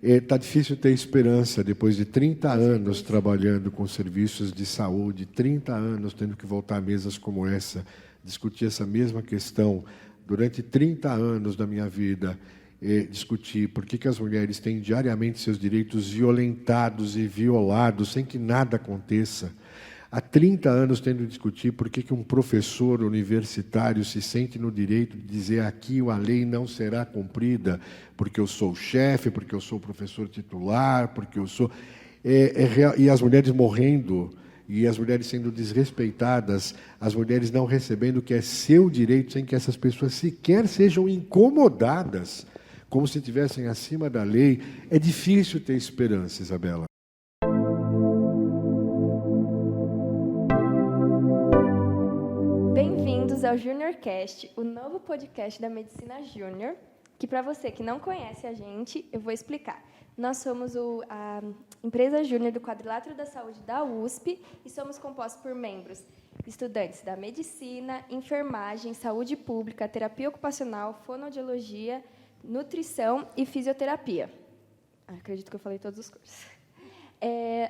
Está difícil ter esperança depois de 30 anos trabalhando com serviços de saúde, 30 anos tendo que voltar a mesas como essa, discutir essa mesma questão. Durante 30 anos da minha vida, discutir por que as mulheres têm diariamente seus direitos violentados e violados sem que nada aconteça. Há 30 anos tendo que discutir por que um professor universitário se sente no direito de dizer aqui a lei não será cumprida, porque eu sou o chefe, porque eu sou o professor titular, porque eu sou... e as mulheres morrendo, e as mulheres sendo desrespeitadas, as mulheres não recebendo o que é seu direito, sem que essas pessoas sequer sejam incomodadas, como se estivessem acima da lei. É difícil ter esperança, Isabela. Bem-vindos ao JuniorCast, o novo podcast da Medicina Júnior, que, para você que não conhece a gente, eu vou explicar. Nós somos a empresa júnior do Quadrilátero da Saúde da USP e somos compostos por membros, estudantes da medicina, enfermagem, saúde pública, terapia ocupacional, fonoaudiologia, nutrição e fisioterapia. Acredito que eu falei todos os cursos.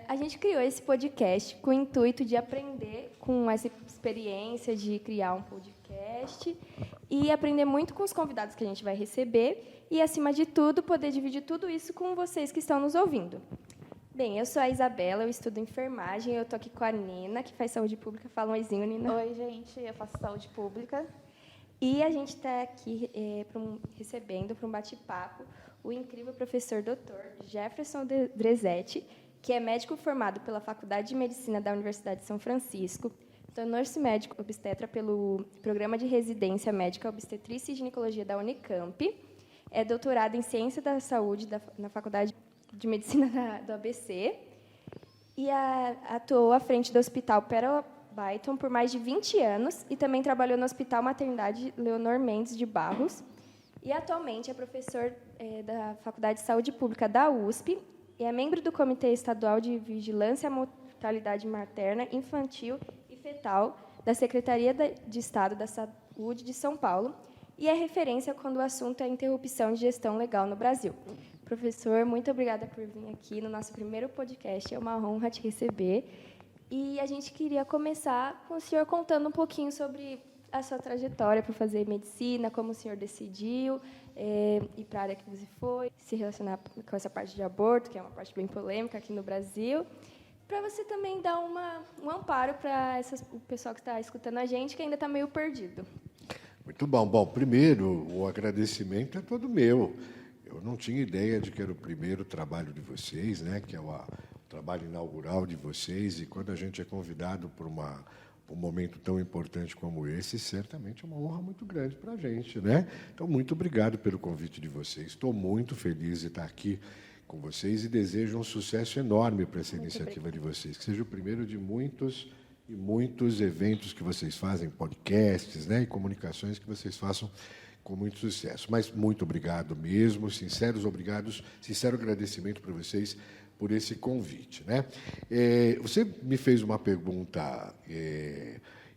A gente criou esse podcast com o intuito de aprender com essa experiência de criar um podcast e aprender muito com os convidados que a gente vai receber e, acima de tudo, poder dividir tudo isso com vocês que estão nos ouvindo. Bem, eu sou a Isabela, eu estudo enfermagem, eu estou aqui com a Nina, que faz saúde pública. Fala um oizinho, Nina. Oi, gente, eu faço saúde pública. E a gente está aqui recebendo para um bate-papo o incrível professor Dr. Jefferson Drezetti, que é médico formado pela Faculdade de Medicina da Universidade de São Francisco, tornou-se médico obstetra pelo Programa de Residência Médica Obstetrícia e Ginecologia da Unicamp, é doutorado em Ciência da Saúde na Faculdade de Medicina do ABC e atuou à frente do Hospital Pérola Byton por mais de 20 anos e também trabalhou no Hospital Maternidade Leonor Mendes de Barros. E, atualmente, é professor da Faculdade de Saúde Pública da USP e é membro do Comitê Estadual de Vigilância à Mortalidade Materna, Infantil e Fetal da Secretaria de Estado da Saúde de São Paulo e é referência quando o assunto é interrupção de gestão legal no Brasil. Professor, muito obrigada por vir aqui no nosso primeiro podcast. É uma honra te receber. E a gente queria começar com o senhor contando um pouquinho sobre a sua trajetória para fazer medicina, como o senhor decidiu ir para a área que você foi, se relacionar com essa parte de aborto, que é uma parte bem polêmica aqui no Brasil, para você também dar um amparo para o pessoal que está escutando a gente, que ainda está meio perdido. Muito bom. Bom, primeiro, o agradecimento é todo meu. Eu não tinha ideia de que era o primeiro trabalho de vocês, né, que é o trabalho inaugural de vocês, e quando a gente é convidado por um momento tão importante como esse, certamente é uma honra muito grande para a gente, né? Então, muito obrigado pelo convite de vocês. Estou muito feliz de estar aqui com vocês e desejo um sucesso enorme para essa iniciativa de vocês, que seja o primeiro de muitos e muitos eventos que vocês fazem, podcasts, né, e comunicações que vocês façam com muito sucesso. Mas muito obrigado mesmo, sincero agradecimento para vocês por esse convite, né? Você me fez uma pergunta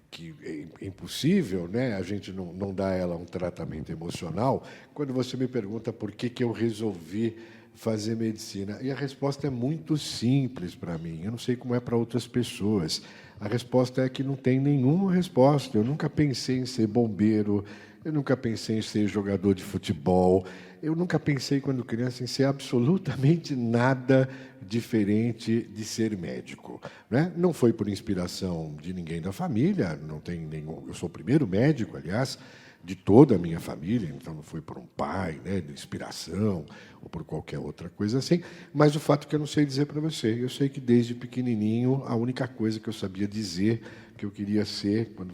que é impossível, né, a gente não dá a ela um tratamento emocional, quando você me pergunta por que eu resolvi fazer medicina. E a resposta é muito simples para mim, eu não sei como é para outras pessoas. A resposta é que não tem nenhuma resposta. Eu nunca pensei em ser bombeiro, eu nunca pensei em ser jogador de futebol, eu nunca pensei, quando criança, em ser absolutamente nada diferente de ser médico, né? Não foi por inspiração de ninguém da família, não tem nenhum. Eu sou o primeiro médico, aliás, de toda a minha família, então não foi por um pai, né, de inspiração, ou por qualquer outra coisa assim, mas o fato que eu não sei dizer para você, eu sei que desde pequenininho a única coisa que eu sabia dizer que eu queria ser quando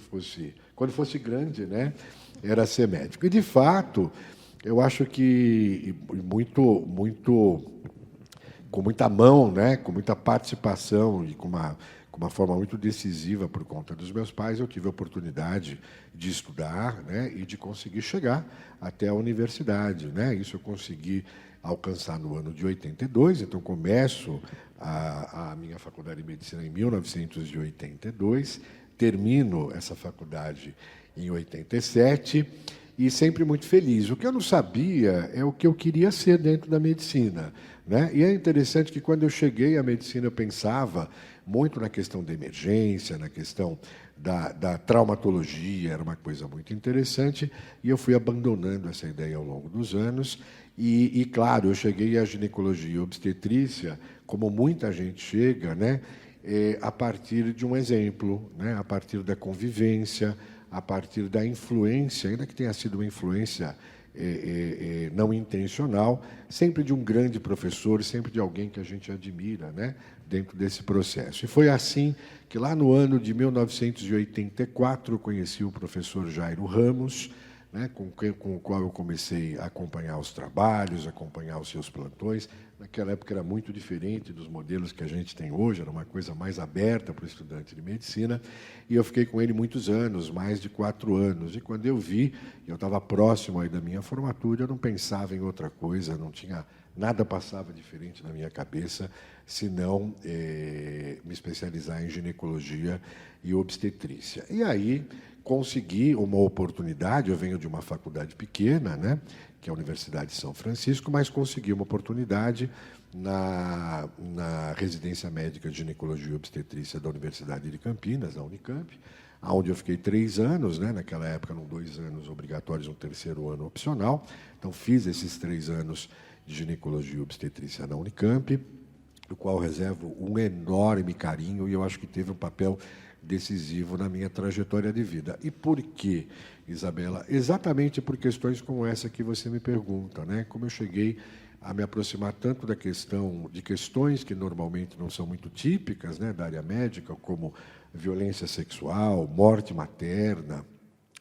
fosse grande, né, era ser médico. E, de fato, eu acho que com muita mão, né, com muita participação e com uma forma muito decisiva por conta dos meus pais, eu tive a oportunidade de estudar, né, e de conseguir chegar até a universidade, né? Isso eu consegui alcançar no ano de 82, então começo a minha faculdade de medicina em 1982, termino essa faculdade em 87 e sempre muito feliz. O que eu não sabia é o que eu queria ser dentro da medicina, né? E é interessante que quando eu cheguei à medicina eu pensava muito na questão da emergência, na questão da traumatologia, era uma coisa muito interessante, e eu fui abandonando essa ideia ao longo dos anos. E claro, eu cheguei à ginecologia e obstetrícia, como muita gente chega, né? A partir de um exemplo, né? A partir da convivência, a partir da influência, ainda que tenha sido uma influência não intencional, sempre de um grande professor, sempre de alguém que a gente admira, né, dentro desse processo. E foi assim que, lá no ano de 1984, eu conheci o professor Jairo Ramos, né, com o qual eu comecei a acompanhar os trabalhos, acompanhar os seus plantões. Naquela época era muito diferente dos modelos que a gente tem hoje, era uma coisa mais aberta para o estudante de medicina, e eu fiquei com ele muitos anos, mais de 4 anos. E quando eu vi, eu estava próximo aí da minha formatura, eu não pensava em outra coisa, não tinha nada passava diferente na minha cabeça, senão me especializar em ginecologia e obstetrícia. E aí consegui uma oportunidade, eu venho de uma faculdade pequena, né, que é a Universidade de São Francisco, mas consegui uma oportunidade na residência médica de ginecologia e obstetrícia da Universidade de Campinas, da Unicamp, onde eu fiquei 3 anos, né, naquela época eram 2 anos obrigatórios, um terceiro ano opcional, então fiz esses 3 anos de ginecologia e obstetrícia na Unicamp, do qual reservo um enorme carinho, e eu acho que teve um papel decisivo na minha trajetória de vida. E por quê, Isabela? Exatamente por questões como essa que você me pergunta, né? Como eu cheguei a me aproximar tanto da questão de questões que normalmente não são muito típicas, né, da área médica, como violência sexual, morte materna,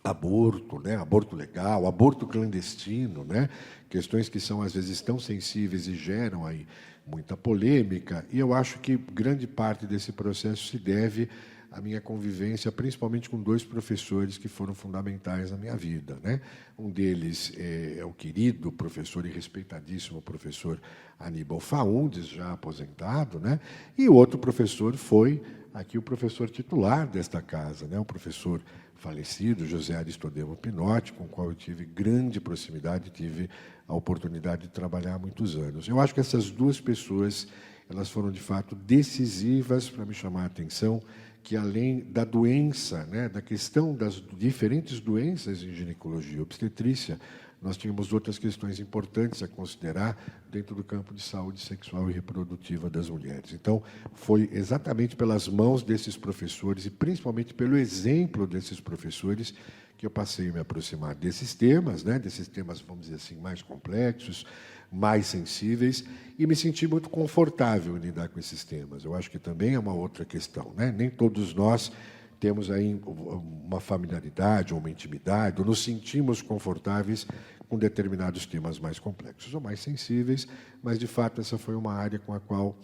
aborto, né, aborto legal, aborto clandestino, né, questões que são às vezes tão sensíveis e geram aí muita polêmica. E eu acho que grande parte desse processo se deve a minha convivência, principalmente com 2 professores que foram fundamentais na minha vida, né? Um deles é o querido professor e respeitadíssimo professor Aníbal Faundes, já aposentado, né? E o outro professor foi aqui o professor titular desta casa, né? O professor falecido, José Aristodemo Pinotti, com o qual eu tive grande proximidade, tive a oportunidade de trabalhar há muitos anos. Eu acho que essas 2 pessoas, elas foram, de fato, decisivas para me chamar a atenção que, além da doença, né, da questão das diferentes doenças em ginecologia e obstetrícia, nós tínhamos outras questões importantes a considerar dentro do campo de saúde sexual e reprodutiva das mulheres. Então, foi exatamente pelas mãos desses professores e principalmente pelo exemplo desses professores que eu passei a me aproximar desses temas, né, vamos dizer assim, mais complexos, mais sensíveis, e me senti muito confortável em lidar com esses temas. Eu acho que também é uma outra questão, né? Nem todos nós temos aí uma familiaridade ou uma intimidade, ou nos sentimos confortáveis com determinados temas mais complexos ou mais sensíveis, mas, de fato, essa foi uma área com a qual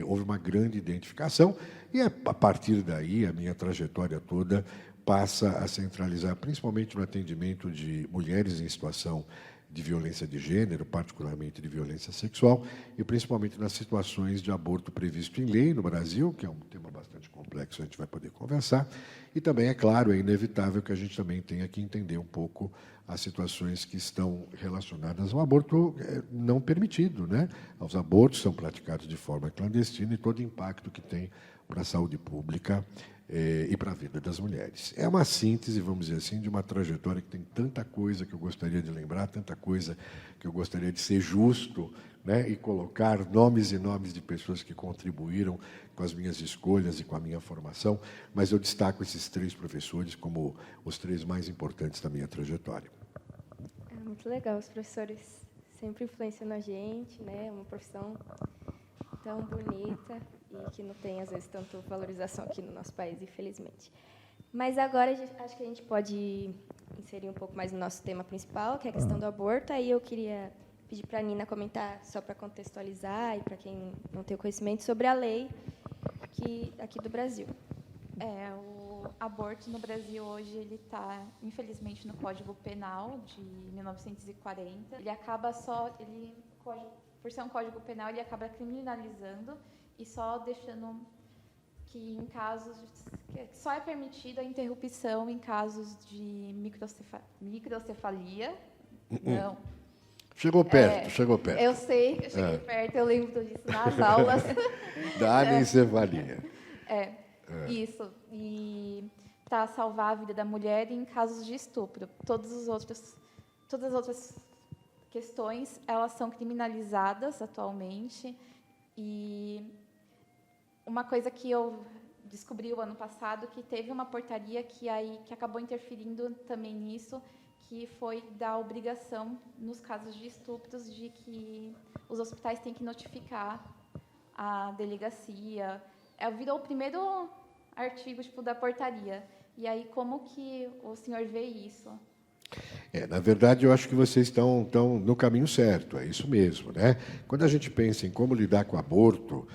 houve uma grande identificação, e, a partir daí, a minha trajetória toda passa a centralizar, principalmente no atendimento de mulheres em situação de violência de gênero, particularmente de violência sexual, e principalmente nas situações de aborto previsto em lei no Brasil, que é um tema bastante complexo, a gente vai poder conversar, e também, é claro, é inevitável que a gente também tenha que entender um pouco as situações que estão relacionadas ao aborto não permitido, né? Os abortos são praticados de forma clandestina e todo o impacto que tem para a saúde pública e para a vida das mulheres. É uma síntese, vamos dizer assim, de uma trajetória que tem tanta coisa que eu gostaria de lembrar, tanta coisa que eu gostaria de ser justo, né, e colocar nomes e nomes de pessoas que contribuíram com as minhas escolhas e com a minha formação, mas eu destaco esses 3 professores como os 3 mais importantes da minha trajetória. É muito legal, os professores sempre influenciando a gente, né, uma profissão tão bonita e que não tem, às vezes, tanta valorização aqui no nosso país, infelizmente. Mas agora acho que a gente pode inserir um pouco mais no nosso tema principal, que é a questão do aborto. Aí eu queria pedir para a Nina comentar, só para contextualizar e para quem não tem o conhecimento, sobre a lei aqui do Brasil. O aborto no Brasil hoje ele está, infelizmente, no Código Penal de 1940. Ele acaba por ser um Código Penal, ele acaba criminalizando e só deixando que, em casos Só é permitida a interrupção em casos de microcefalia. Não. Chegou perto, chegou perto. Eu sei, eu cheguei perto, eu lembro disso nas aulas. Da anencefalia. Isso. E para salvar a vida da mulher em casos de estupro. Todas as outras questões, elas são criminalizadas atualmente. E uma coisa que eu descobri o ano passado, que teve uma portaria que acabou interferindo também nisso, que foi da obrigação, nos casos de estupros, de que os hospitais têm que notificar a delegacia. Virou o primeiro artigo da portaria. E aí, como que o senhor vê isso? Na verdade, eu acho que vocês estão no caminho certo, é isso mesmo, né? Quando a gente pensa em como lidar com o aborto,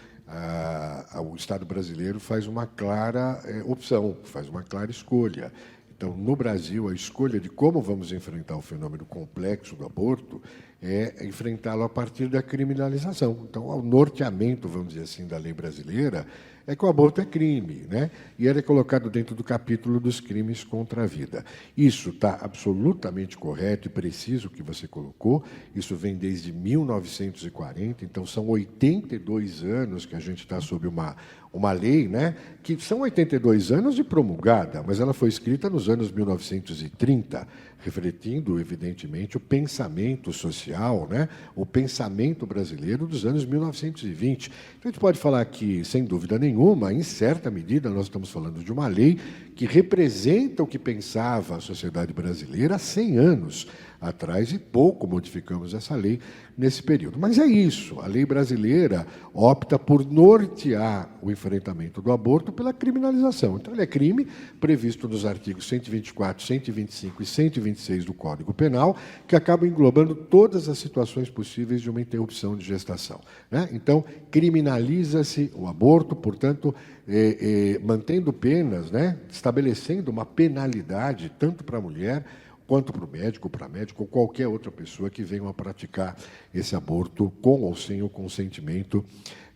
o Estado brasileiro faz uma clara opção, faz uma clara escolha. Então, no Brasil, a escolha de como vamos enfrentar o fenômeno complexo do aborto é enfrentá-lo a partir da criminalização. Então, o norteamento, vamos dizer assim, da lei brasileira é que o aborto é crime, né? E ele é colocado dentro do capítulo dos crimes contra a vida. Isso está absolutamente correto e preciso o que você colocou. Isso vem desde 1940, então são 82 anos que a gente está sob uma lei, né, que são 82 anos de promulgada, mas ela foi escrita nos anos 1930, refletindo, evidentemente, o pensamento social, né, o pensamento brasileiro dos anos 1920. Então, a gente pode falar que, sem dúvida nenhuma, em certa medida, nós estamos falando de uma lei que representa o que pensava a sociedade brasileira há 100 anos atrás, e pouco modificamos essa lei nesse período. Mas é isso, a lei brasileira opta por nortear o enfrentamento do aborto pela criminalização. Então, ele é crime previsto nos artigos 124, 125 e 126 do Código Penal, que acabam englobando todas as situações possíveis de uma interrupção de gestação, né? Então, criminaliza-se o aborto, portanto, mantendo penas, né, estabelecendo uma penalidade tanto para a mulher quanto para o médico, para a médica ou qualquer outra pessoa que venha a praticar esse aborto com ou sem o consentimento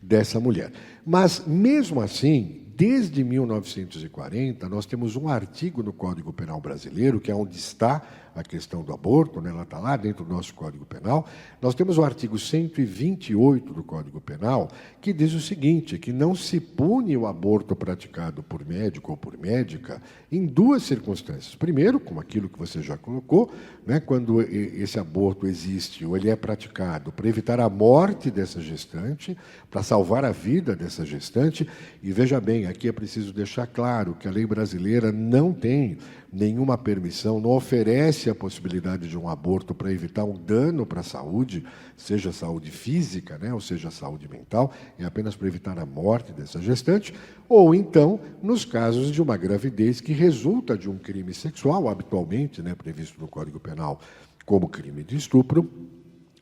dessa mulher. Mas, mesmo assim, desde 1940, nós temos um artigo no Código Penal brasileiro, que é onde está a questão do aborto, né? Ela está lá dentro do nosso Código Penal. Nós temos o artigo 128 do Código Penal, que diz o seguinte, que não se pune o aborto praticado por médico ou por médica em duas circunstâncias. Primeiro, como aquilo que você já colocou, né? Quando esse aborto existe ou ele é praticado para evitar a morte dessa gestante, para salvar a vida dessa gestante. E veja bem, aqui é preciso deixar claro que a lei brasileira não tem nenhuma permissão, não oferece a possibilidade de um aborto para evitar um dano para a saúde, seja saúde física, né, ou seja saúde mental, é apenas para evitar a morte dessa gestante, ou então, nos casos de uma gravidez que resulta de um crime sexual, habitualmente, né, previsto no Código Penal como crime de estupro.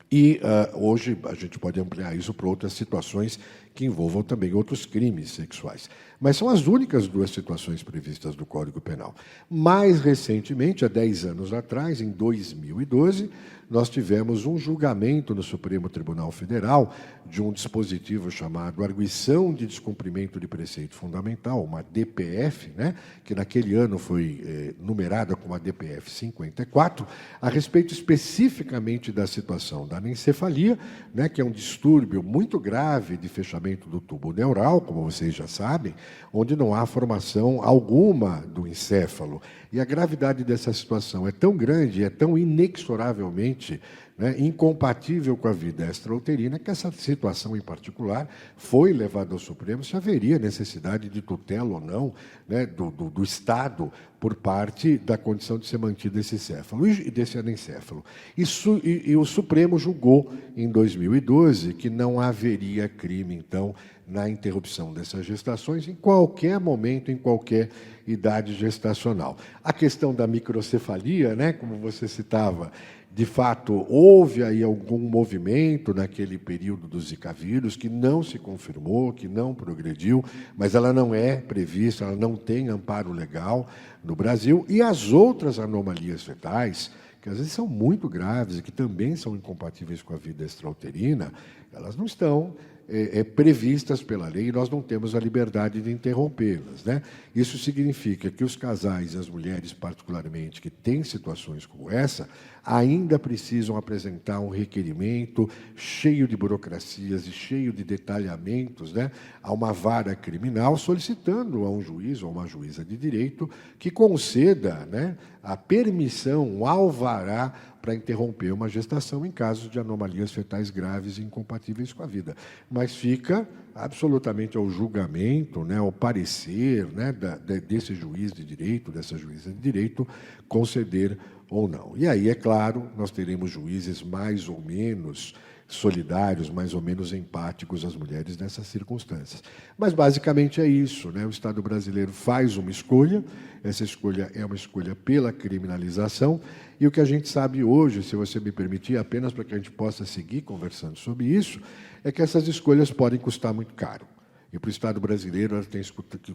E hoje a gente pode ampliar isso para outras situações que envolvam também outros crimes sexuais. Mas são as únicas duas situações previstas do Código Penal. Mais recentemente, há 10 anos atrás, em 2012, nós tivemos um julgamento no Supremo Tribunal Federal de um dispositivo chamado Arguição de Descumprimento de Preceito Fundamental, uma DPF, né, que naquele ano foi numerada como a DPF 54, a respeito especificamente da situação da anencefalia, né, que é um distúrbio muito grave de fechamento do tubo neural, como vocês já sabem, onde não há formação alguma do encéfalo. E a gravidade dessa situação é tão grande, é tão inexoravelmente, né, incompatível com a vida extrauterina, que essa situação em particular foi levada ao Supremo se haveria necessidade de tutela ou não, né, do Estado por parte da condição de ser mantido esse céfalo e desse anencéfalo. E o Supremo julgou, em 2012, que não haveria crime, então, na interrupção dessas gestações em qualquer momento, em qualquer idade gestacional. A questão da microcefalia, né, como você citava, de fato, houve aí algum movimento naquele período do Zika vírus que não se confirmou, que não progrediu, mas ela não é prevista, ela não tem amparo legal no Brasil. E as outras anomalias fetais, que às vezes são muito graves e que também são incompatíveis com a vida extrauterina, elas não estão previstas pela lei e nós não temos a liberdade de interrompê-las, né? Isso significa que os casais e as mulheres, particularmente, que têm situações como essa, ainda precisam apresentar um requerimento cheio de burocracias e cheio de detalhamentos, né, a uma vara criminal, solicitando a um juiz ou uma juíza de direito que conceda, né, a permissão, o alvará para interromper uma gestação em casos de anomalias fetais graves e incompatíveis com a vida. Mas fica absolutamente ao julgamento, né, ao parecer, né, desse juiz de direito, dessa juíza de direito, conceder ou não. E aí, é claro, nós teremos juízes mais ou menos solidários, mais ou menos empáticos às mulheres nessas circunstâncias. Mas, basicamente, é isso, né? O Estado brasileiro faz uma escolha, essa escolha é uma escolha pela criminalização, e o que a gente sabe hoje, se você me permitir, apenas para que a gente possa seguir conversando sobre isso, é que essas escolhas podem custar muito caro. E para o Estado brasileiro, ela tem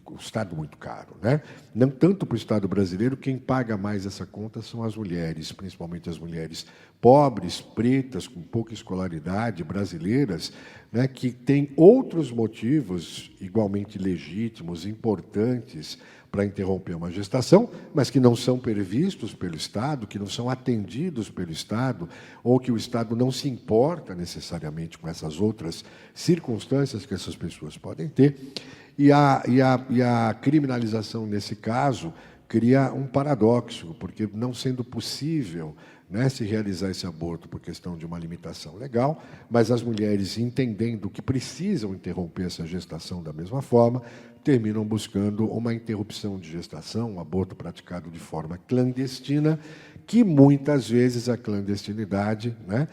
custado muito caro, né? Não tanto para o Estado brasileiro, quem paga mais essa conta são as mulheres, principalmente as mulheres pobres, pretas, com pouca escolaridade, brasileiras, né, que têm outros motivos igualmente legítimos, importantes, para interromper uma gestação, mas que não são previstos pelo Estado, que não são atendidos pelo Estado, ou que o Estado não se importa necessariamente com essas outras circunstâncias que essas pessoas podem ter. E a criminalização, nesse caso, cria um paradoxo, porque não sendo possível, né, se realizar esse aborto por questão de uma limitação legal, mas as mulheres, entendendo que precisam interromper essa gestação da mesma forma, terminam buscando uma interrupção de gestação, um aborto praticado de forma clandestina, que muitas vezes a clandestinidade, né,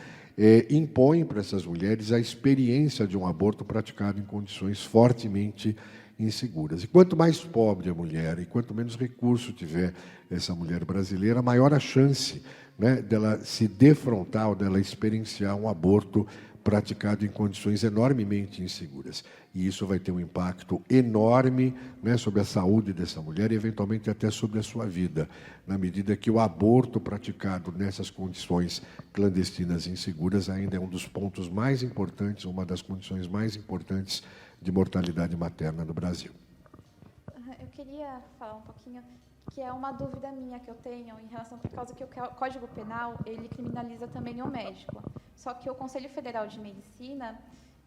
impõe para essas mulheres a experiência de um aborto praticado em condições fortemente inseguras. E quanto mais pobre a mulher e quanto menos recurso tiver essa mulher brasileira, maior a chance, né, dela se defrontar ou dela experienciar um aborto praticado em condições enormemente inseguras. E isso vai ter um impacto enorme, né, sobre a saúde dessa mulher e, eventualmente, até sobre a sua vida, na medida que o aborto praticado nessas condições clandestinas e inseguras ainda é um dos pontos mais importantes, uma das condições mais importantes de mortalidade materna no Brasil. Eu queria falar um pouquinho, que é uma dúvida minha que eu tenho em relação, por causa que o Código Penal, ele criminaliza também o médico. Só que o Conselho Federal de Medicina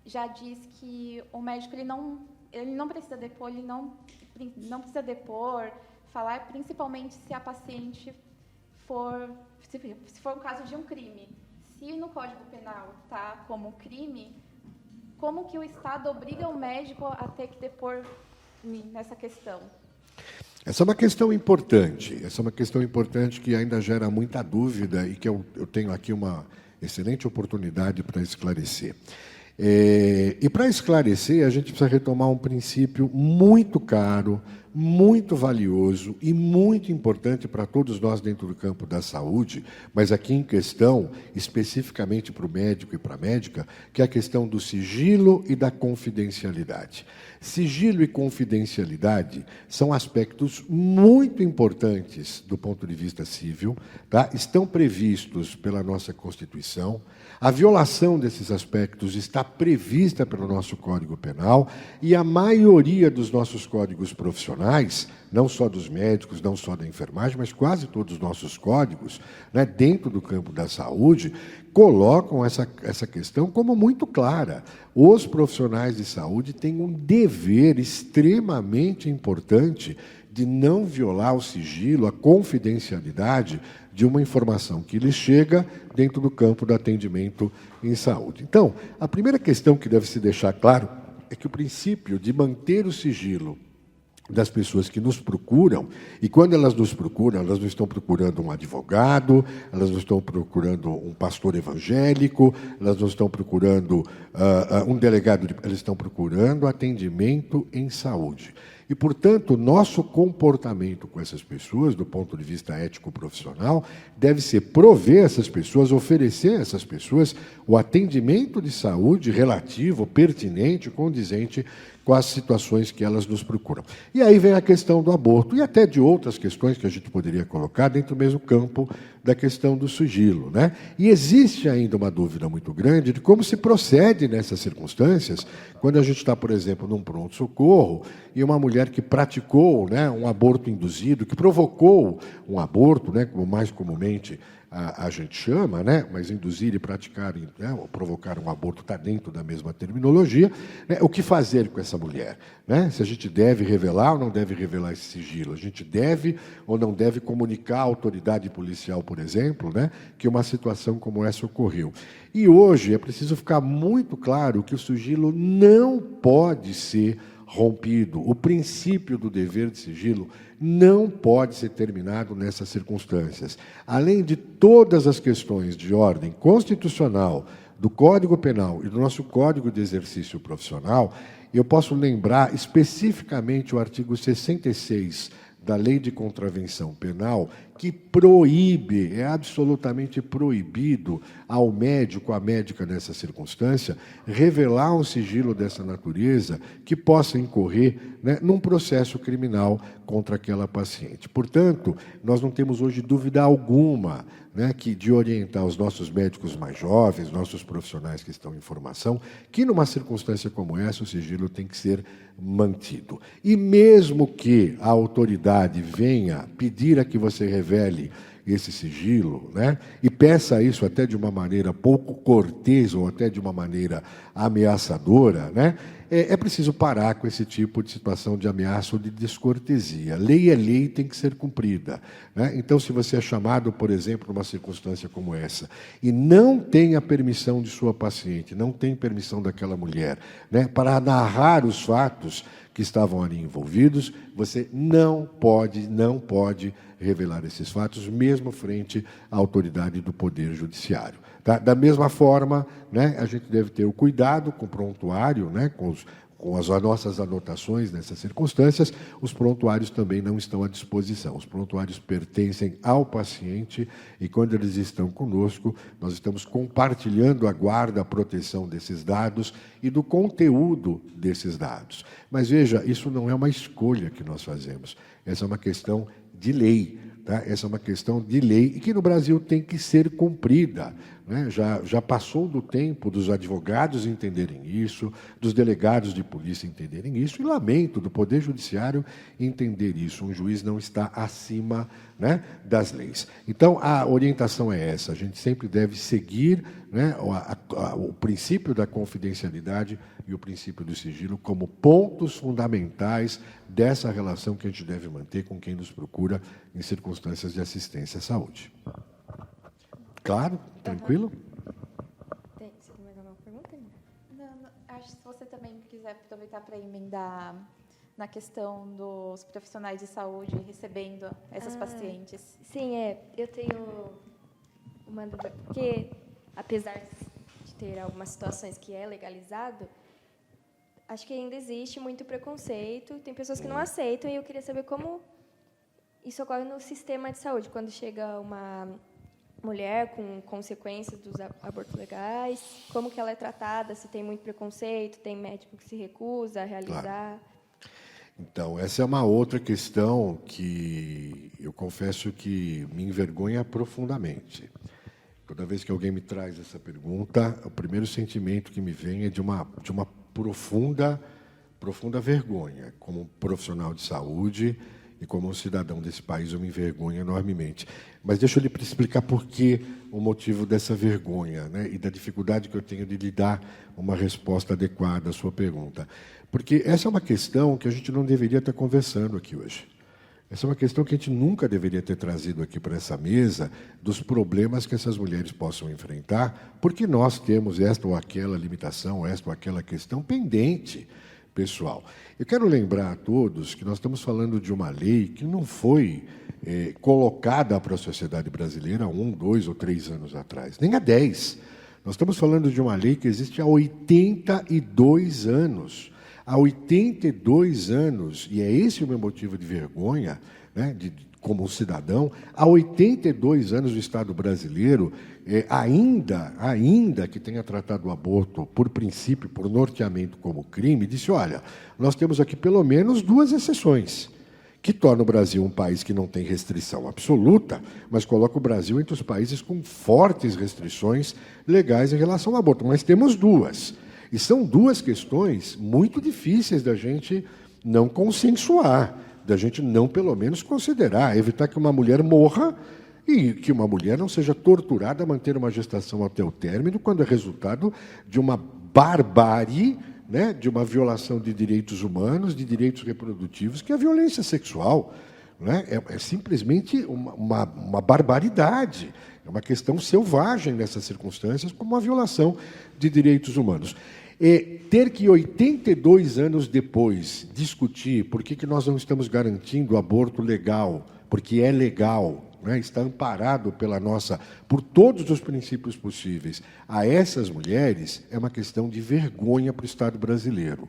já diz que o médico ele não precisa depor, ele não precisa depor, falar, principalmente se a paciente se for o caso de um crime. Se no Código Penal está como crime, como que o Estado obriga o médico a ter que depor nessa questão? Essa é uma questão importante. Essa é uma questão importante que ainda gera muita dúvida e que eu tenho aqui uma excelente oportunidade para esclarecer. E para esclarecer, a gente precisa retomar um princípio muito caro, muito valioso e muito importante para todos nós dentro do campo da saúde, mas aqui em questão, especificamente para o médico e para a médica, que é a questão do sigilo e da confidencialidade. Sigilo e confidencialidade são aspectos muito importantes do ponto de vista civil, tá? Estão previstos pela nossa Constituição. A violação desses aspectos está prevista pelo nosso Código Penal e a maioria dos nossos códigos profissionais, não só dos médicos, não só da enfermagem, mas quase todos os nossos códigos, né, dentro do campo da saúde, colocam essa questão como muito clara. Os profissionais de saúde têm um dever extremamente importante de não violar o sigilo, a confidencialidade de uma informação que lhes chega dentro do campo do atendimento em saúde. Então, a primeira questão que deve se deixar claro é que o princípio de manter o sigilo das pessoas que nos procuram, e quando elas nos procuram, elas não estão procurando um advogado, elas não estão procurando um pastor evangélico, elas não estão procurando um delegado, elas estão procurando atendimento em saúde. E, portanto, o nosso comportamento com essas pessoas, do ponto de vista ético-profissional, deve ser prover essas pessoas, oferecer a essas pessoas o atendimento de saúde relativo, pertinente, condizente com as situações que elas nos procuram. E aí vem a questão do aborto, e até de outras questões que a gente poderia colocar dentro do mesmo campo da questão do sigilo, né? E existe ainda uma dúvida muito grande de como se procede nessas circunstâncias, quando a gente está, por exemplo, num pronto-socorro, e uma mulher que praticou, né, um aborto induzido, que provocou um aborto, né, como mais comumente a gente chama, né, mas induzir e praticar, né, ou provocar um aborto está dentro da mesma terminologia, né, o que fazer com essa mulher? Né? Se a gente deve revelar ou não deve revelar esse sigilo? A gente deve ou não deve comunicar à autoridade policial, por exemplo, né, que uma situação como essa ocorreu? E hoje é preciso ficar muito claro que o sigilo não pode ser rompido. O princípio do dever de sigilo não pode ser terminado nessas circunstâncias. Além de todas as questões de ordem constitucional, do Código Penal e do nosso Código de Exercício Profissional, eu posso lembrar especificamente o artigo 66 da Lei de Contravenção Penal, que proíbe, é absolutamente proibido ao médico, à médica nessa circunstância, revelar um sigilo dessa natureza que possa incorrer, né, num processo criminal contra aquela paciente. Portanto, nós não temos hoje dúvida alguma, né, que de orientar os nossos médicos mais jovens, nossos profissionais que estão em formação, que numa circunstância como essa o sigilo tem que ser mantido. E mesmo que a autoridade venha pedir a que você revele esse sigilo, né, e peça isso até de uma maneira pouco cortês ou até de uma maneira ameaçadora, né, é preciso parar com esse tipo de situação de ameaça ou de descortesia. Lei é lei e tem que ser cumprida, né? Então, se você é chamado, por exemplo, numa circunstância como essa, e não tem a permissão de sua paciente, não tem permissão daquela mulher, né, para narrar os fatos que estavam ali envolvidos, você não pode revelar esses fatos, mesmo frente à autoridade do Poder Judiciário. Tá? Da mesma forma, né, a gente deve ter o cuidado com o prontuário, né, com as nossas anotações nessas circunstâncias. Os prontuários também não estão à disposição. Os prontuários pertencem ao paciente e, quando eles estão conosco, nós estamos compartilhando a guarda, a proteção desses dados e do conteúdo desses dados. Mas, veja, isso não é uma escolha que nós fazemos. Essa é uma questão de lei. Tá? Essa é uma questão de lei e que no Brasil tem que ser cumprida. Né? Já passou do tempo dos advogados entenderem isso, dos delegados de polícia entenderem isso, e lamento do Poder Judiciário entender isso. Um juiz não está acima, né, das leis. Então, a orientação é essa. A gente sempre deve seguir, né, o princípio da confidencialidade e o princípio do sigilo como pontos fundamentais dessa relação que a gente deve manter com quem nos procura em circunstâncias de assistência à saúde. Claro? Tranquilo? Você tem mais alguma pergunta? Não, acho que se você também quiser aproveitar para emendar na questão dos profissionais de saúde recebendo essas pacientes. Sim, eu tenho uma dúvida, porque, apesar de ter algumas situações que é legalizado, acho que ainda existe muito preconceito, tem pessoas que não aceitam, e eu queria saber como isso ocorre no sistema de saúde, quando chega uma mulher com consequências dos abortos legais, como que ela é tratada, se tem muito preconceito, tem médico que se recusa a realizar. Claro. Então, essa é uma outra questão que eu confesso que me envergonha profundamente. Toda vez que alguém me traz essa pergunta, o primeiro sentimento que me vem é de uma profunda vergonha. Como um profissional de saúde e como um cidadão desse país, eu me envergonho enormemente. Mas deixa eu lhe explicar por que o motivo dessa vergonha, né, e da dificuldade que eu tenho de lhe dar uma resposta adequada à sua pergunta. Porque essa é uma questão que a gente não deveria estar conversando aqui hoje. Essa é uma questão que a gente nunca deveria ter trazido aqui para essa mesa, dos problemas que essas mulheres possam enfrentar, porque nós temos esta ou aquela limitação, esta ou aquela questão pendente, pessoal. Eu quero lembrar a todos que nós estamos falando de uma lei que não foi colocada para a sociedade brasileira há 1, 2 ou 3 anos atrás, nem há 10. Nós estamos falando de uma lei que existe há 82 anos. Há 82 anos, e é esse o meu motivo de vergonha, né, como um cidadão, há 82 anos o Estado brasileiro, ainda que tenha tratado o aborto por princípio, por norteamento como crime, disse, olha, nós temos aqui pelo menos 2 exceções, que torna o Brasil um país que não tem restrição absoluta, mas coloca o Brasil entre os países com fortes restrições legais em relação ao aborto. Mas temos duas. E são duas questões muito difíceis da gente não consensuar, da gente não, pelo menos, considerar, evitar que uma mulher morra e que uma mulher não seja torturada a manter uma gestação até o término, quando é resultado de uma barbárie, né, de uma violação de direitos humanos, de direitos reprodutivos, que é a violência sexual. Né? É simplesmente uma barbaridade, é uma questão selvagem nessas circunstâncias, como uma violação de direitos humanos. E ter que, 82 anos depois, discutir por que nós não estamos garantindo o aborto legal, porque é legal, né, está amparado por todos os princípios possíveis, a essas mulheres, é uma questão de vergonha para o Estado brasileiro.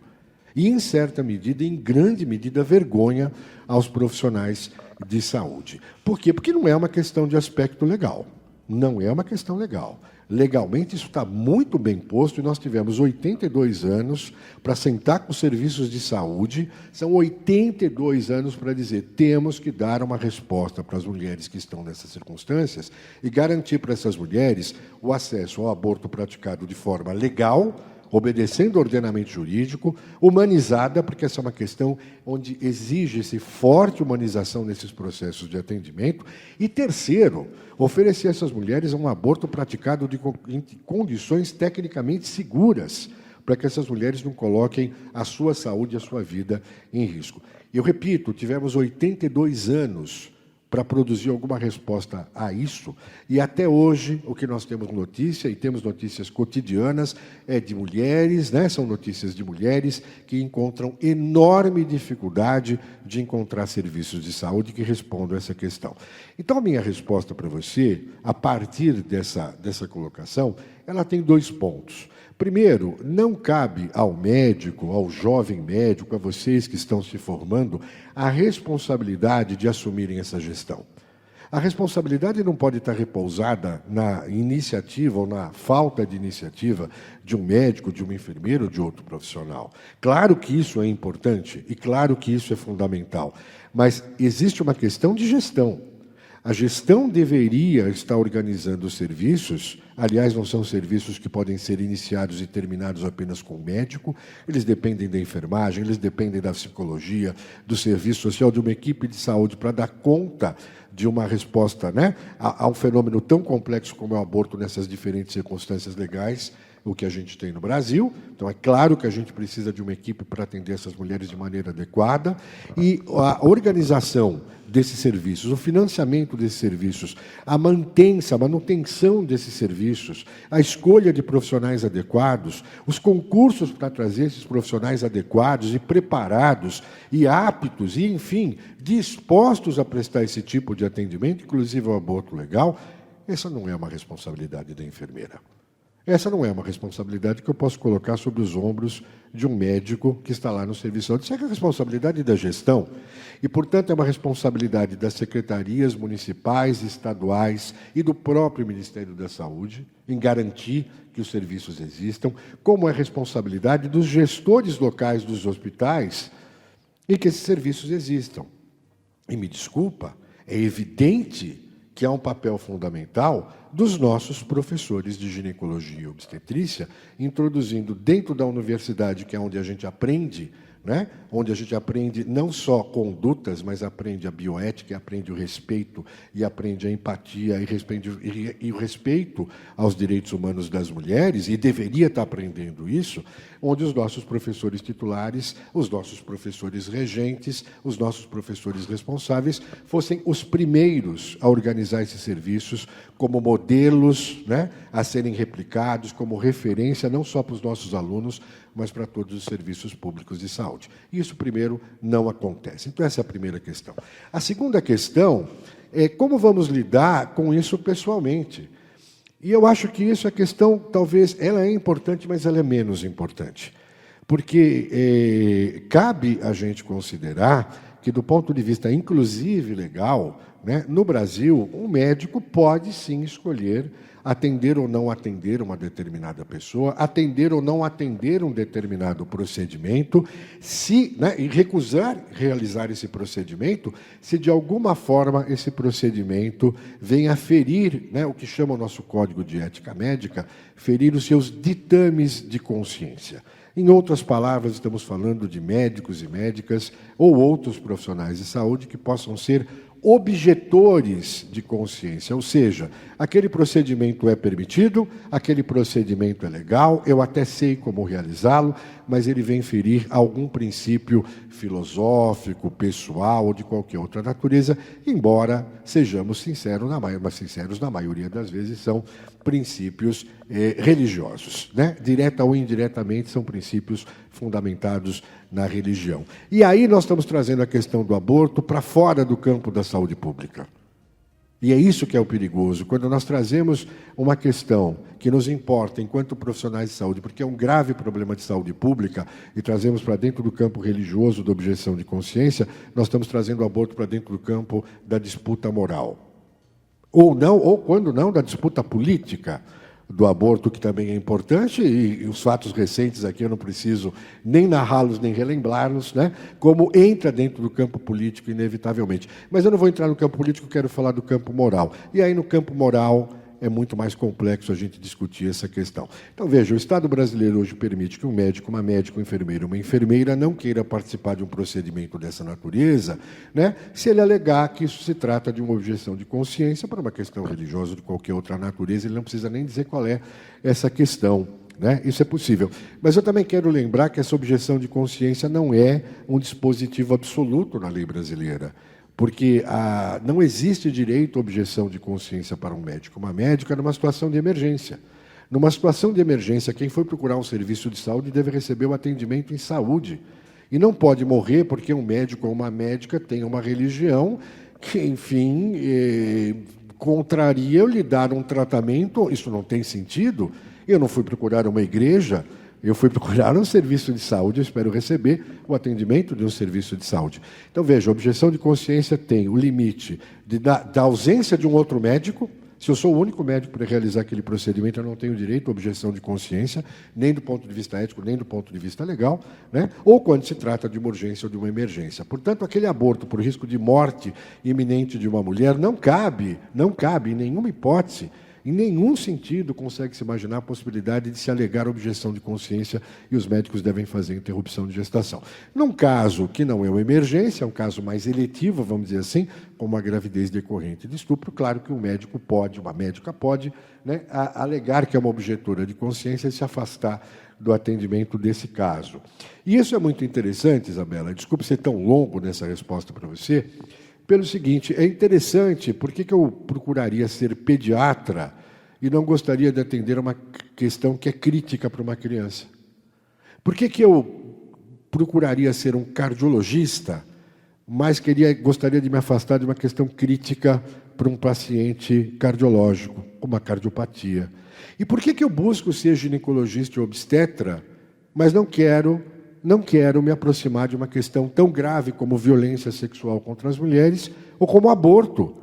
E, em certa medida, em grande medida, vergonha aos profissionais de saúde. Por quê? Porque não é uma questão de aspecto legal. Não é uma questão legal. Legalmente, isso está muito bem posto, e nós tivemos 82 anos para sentar com os serviços de saúde, são 82 anos para dizer temos que dar uma resposta para as mulheres que estão nessas circunstâncias e garantir para essas mulheres o acesso ao aborto praticado de forma legal, obedecendo ao ordenamento jurídico, humanizada, porque essa é uma questão onde exige-se forte humanização nesses processos de atendimento, e, terceiro, oferecer a essas mulheres um aborto praticado em condições tecnicamente seguras, para que essas mulheres não coloquem a sua saúde e a sua vida em risco. Eu repito, tivemos 82 anos para produzir alguma resposta a isso, e até hoje o que nós temos notícia, e temos notícias cotidianas, é de mulheres, né, são notícias de mulheres que encontram enorme dificuldade de encontrar serviços de saúde que respondam a essa questão. Então, a minha resposta para você, a partir dessa colocação, ela tem 2 pontos. Primeiro, não cabe ao médico, ao jovem médico, a vocês que estão se formando, a responsabilidade de assumirem essa gestão. A responsabilidade não pode estar repousada na iniciativa ou na falta de iniciativa de um médico, de uma enfermeira ou de outro profissional. Claro que isso é importante e claro que isso é fundamental, mas existe uma questão de gestão. A gestão deveria estar organizando os serviços, aliás, não são serviços que podem ser iniciados e terminados apenas com o médico, eles dependem da enfermagem, eles dependem da psicologia, do serviço social, de uma equipe de saúde para dar conta de uma resposta, né, a um fenômeno tão complexo como é o aborto nessas diferentes circunstâncias legais, o que a gente tem no Brasil. Então, é claro que a gente precisa de uma equipe para atender essas mulheres de maneira adequada, e a organização desses serviços, o financiamento desses serviços, a manutenção desses serviços, a escolha de profissionais adequados, os concursos para trazer esses profissionais adequados e preparados e aptos e, enfim, dispostos a prestar esse tipo de atendimento, inclusive ao aborto legal, essa não é uma responsabilidade da enfermeira. Essa não é uma responsabilidade que eu posso colocar sobre os ombros de um médico que está lá no serviço. Isso é a responsabilidade da gestão e, portanto, é uma responsabilidade das secretarias municipais, estaduais e do próprio Ministério da Saúde em garantir que os serviços existam, como é responsabilidade dos gestores locais dos hospitais em que esses serviços existam. E me desculpa, é evidente que há um papel fundamental dos nossos professores de ginecologia e obstetrícia, introduzindo dentro da universidade, que é onde a gente aprende, né? Onde a gente aprende não só condutas, mas aprende a bioética, aprende o respeito, e aprende a empatia, e o respeito aos direitos humanos das mulheres, e deveria estar aprendendo isso, onde os nossos professores titulares, os nossos professores regentes, os nossos professores responsáveis fossem os primeiros a organizar esses serviços como modelos, né, a serem replicados, como referência não só para os nossos alunos, mas para todos os serviços públicos de saúde. Isso, primeiro, não acontece. Então, essa é a primeira questão. A segunda questão é como vamos lidar com isso pessoalmente. E eu acho que isso é questão, talvez, ela é importante, mas ela é menos importante. Porque cabe a gente considerar que, do ponto de vista, inclusive, legal, né, no Brasil, um médico pode, sim, escolher atender ou não atender uma determinada pessoa, atender ou não atender um determinado procedimento, e recusar realizar esse procedimento, se de alguma forma esse procedimento venha ferir, né, o que chama o nosso Código de Ética Médica, ferir os seus ditames de consciência. Em outras palavras, estamos falando de médicos e médicas ou outros profissionais de saúde que possam ser objetores de consciência, ou seja, aquele procedimento é permitido, aquele procedimento é legal, eu até sei como realizá-lo, mas ele vem ferir algum princípio filosófico, pessoal ou de qualquer outra natureza, embora sejamos sinceros, na maioria das vezes são princípios religiosos, né? Direta ou indiretamente são princípios fundamentados na religião. E aí nós estamos trazendo a questão do aborto para fora do campo da saúde pública. E é isso que é o perigoso, quando nós trazemos uma questão que nos importa enquanto profissionais de saúde, porque é um grave problema de saúde pública, e trazemos para dentro do campo religioso da objeção de consciência, nós estamos trazendo o aborto para dentro do campo da disputa moral. Ou não, ou quando não, da disputa política do aborto, que também é importante, e os fatos recentes aqui eu não preciso nem narrá-los, nem relembrá-los, né, como entra dentro do campo político, inevitavelmente. Mas eu não vou entrar no campo político, quero falar do campo moral. E aí, no campo moral, é muito mais complexo a gente discutir essa questão. Então, veja, o Estado brasileiro hoje permite que um médico, uma médica, um enfermeiro, uma enfermeira não queira participar de um procedimento dessa natureza, né, se ele alegar que isso se trata de uma objeção de consciência para uma questão religiosa ou de qualquer outra natureza, ele não precisa nem dizer qual é essa questão. Né? Isso é possível. Mas eu também quero lembrar que essa objeção de consciência não é um dispositivo absoluto na lei brasileira. Porque não existe direito à objeção de consciência para um médico. Uma médica numa situação de emergência. Numa situação de emergência, quem for procurar um serviço de saúde deve receber o atendimento em saúde. E não pode morrer porque um médico ou uma médica tem uma religião que, enfim, contraria eu lhe dar um tratamento. Isso não tem sentido. Eu não fui procurar uma igreja, eu fui procurar um serviço de saúde, eu espero receber o atendimento de um serviço de saúde. Então, veja, a objeção de consciência tem o limite da ausência de um outro médico. Se eu sou o único médico para realizar aquele procedimento, eu não tenho direito à objeção de consciência, nem do ponto de vista ético, nem do ponto de vista legal, né? Ou quando se trata de uma urgência ou de uma emergência. Portanto, aquele aborto por risco de morte iminente de uma mulher não cabe em nenhuma hipótese. Em nenhum sentido consegue-se imaginar a possibilidade de se alegar objeção de consciência e os médicos devem fazer interrupção de gestação. Num caso que não é uma emergência, é um caso mais eletivo, vamos dizer assim, como a gravidez decorrente de estupro, claro que um médico pode, uma médica pode, né, alegar que é uma objetora de consciência e se afastar do atendimento desse caso. E isso é muito interessante, Isabela, desculpe ser tão longo nessa resposta para você, pelo seguinte, é interessante, por que eu procuraria ser pediatra e não gostaria de atender uma questão que é crítica para uma criança? Por que eu procuraria ser um cardiologista, mas gostaria de me afastar de uma questão crítica para um paciente cardiológico, uma cardiopatia? E por que eu busco ser ginecologista e obstetra, mas não quero me aproximar de uma questão tão grave como violência sexual contra as mulheres ou como aborto,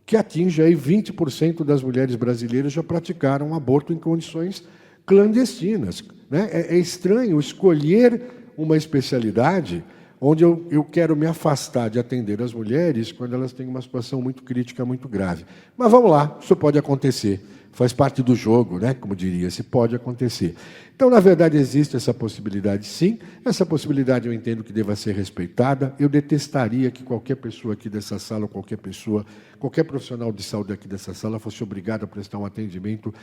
que atinge aí 20% das mulheres brasileiras já praticaram aborto em condições clandestinas, né? É estranho escolher uma especialidade onde eu quero me afastar de atender as mulheres quando elas têm uma situação muito crítica, muito grave. Mas vamos lá, isso pode acontecer. Faz parte do jogo, né? Como diria-se, pode acontecer. Então, na verdade, existe essa possibilidade, sim. Essa possibilidade eu entendo que deva ser respeitada. Eu detestaria que qualquer pessoa aqui dessa sala, qualquer profissional de saúde aqui dessa sala fosse obrigado a prestar um atendimento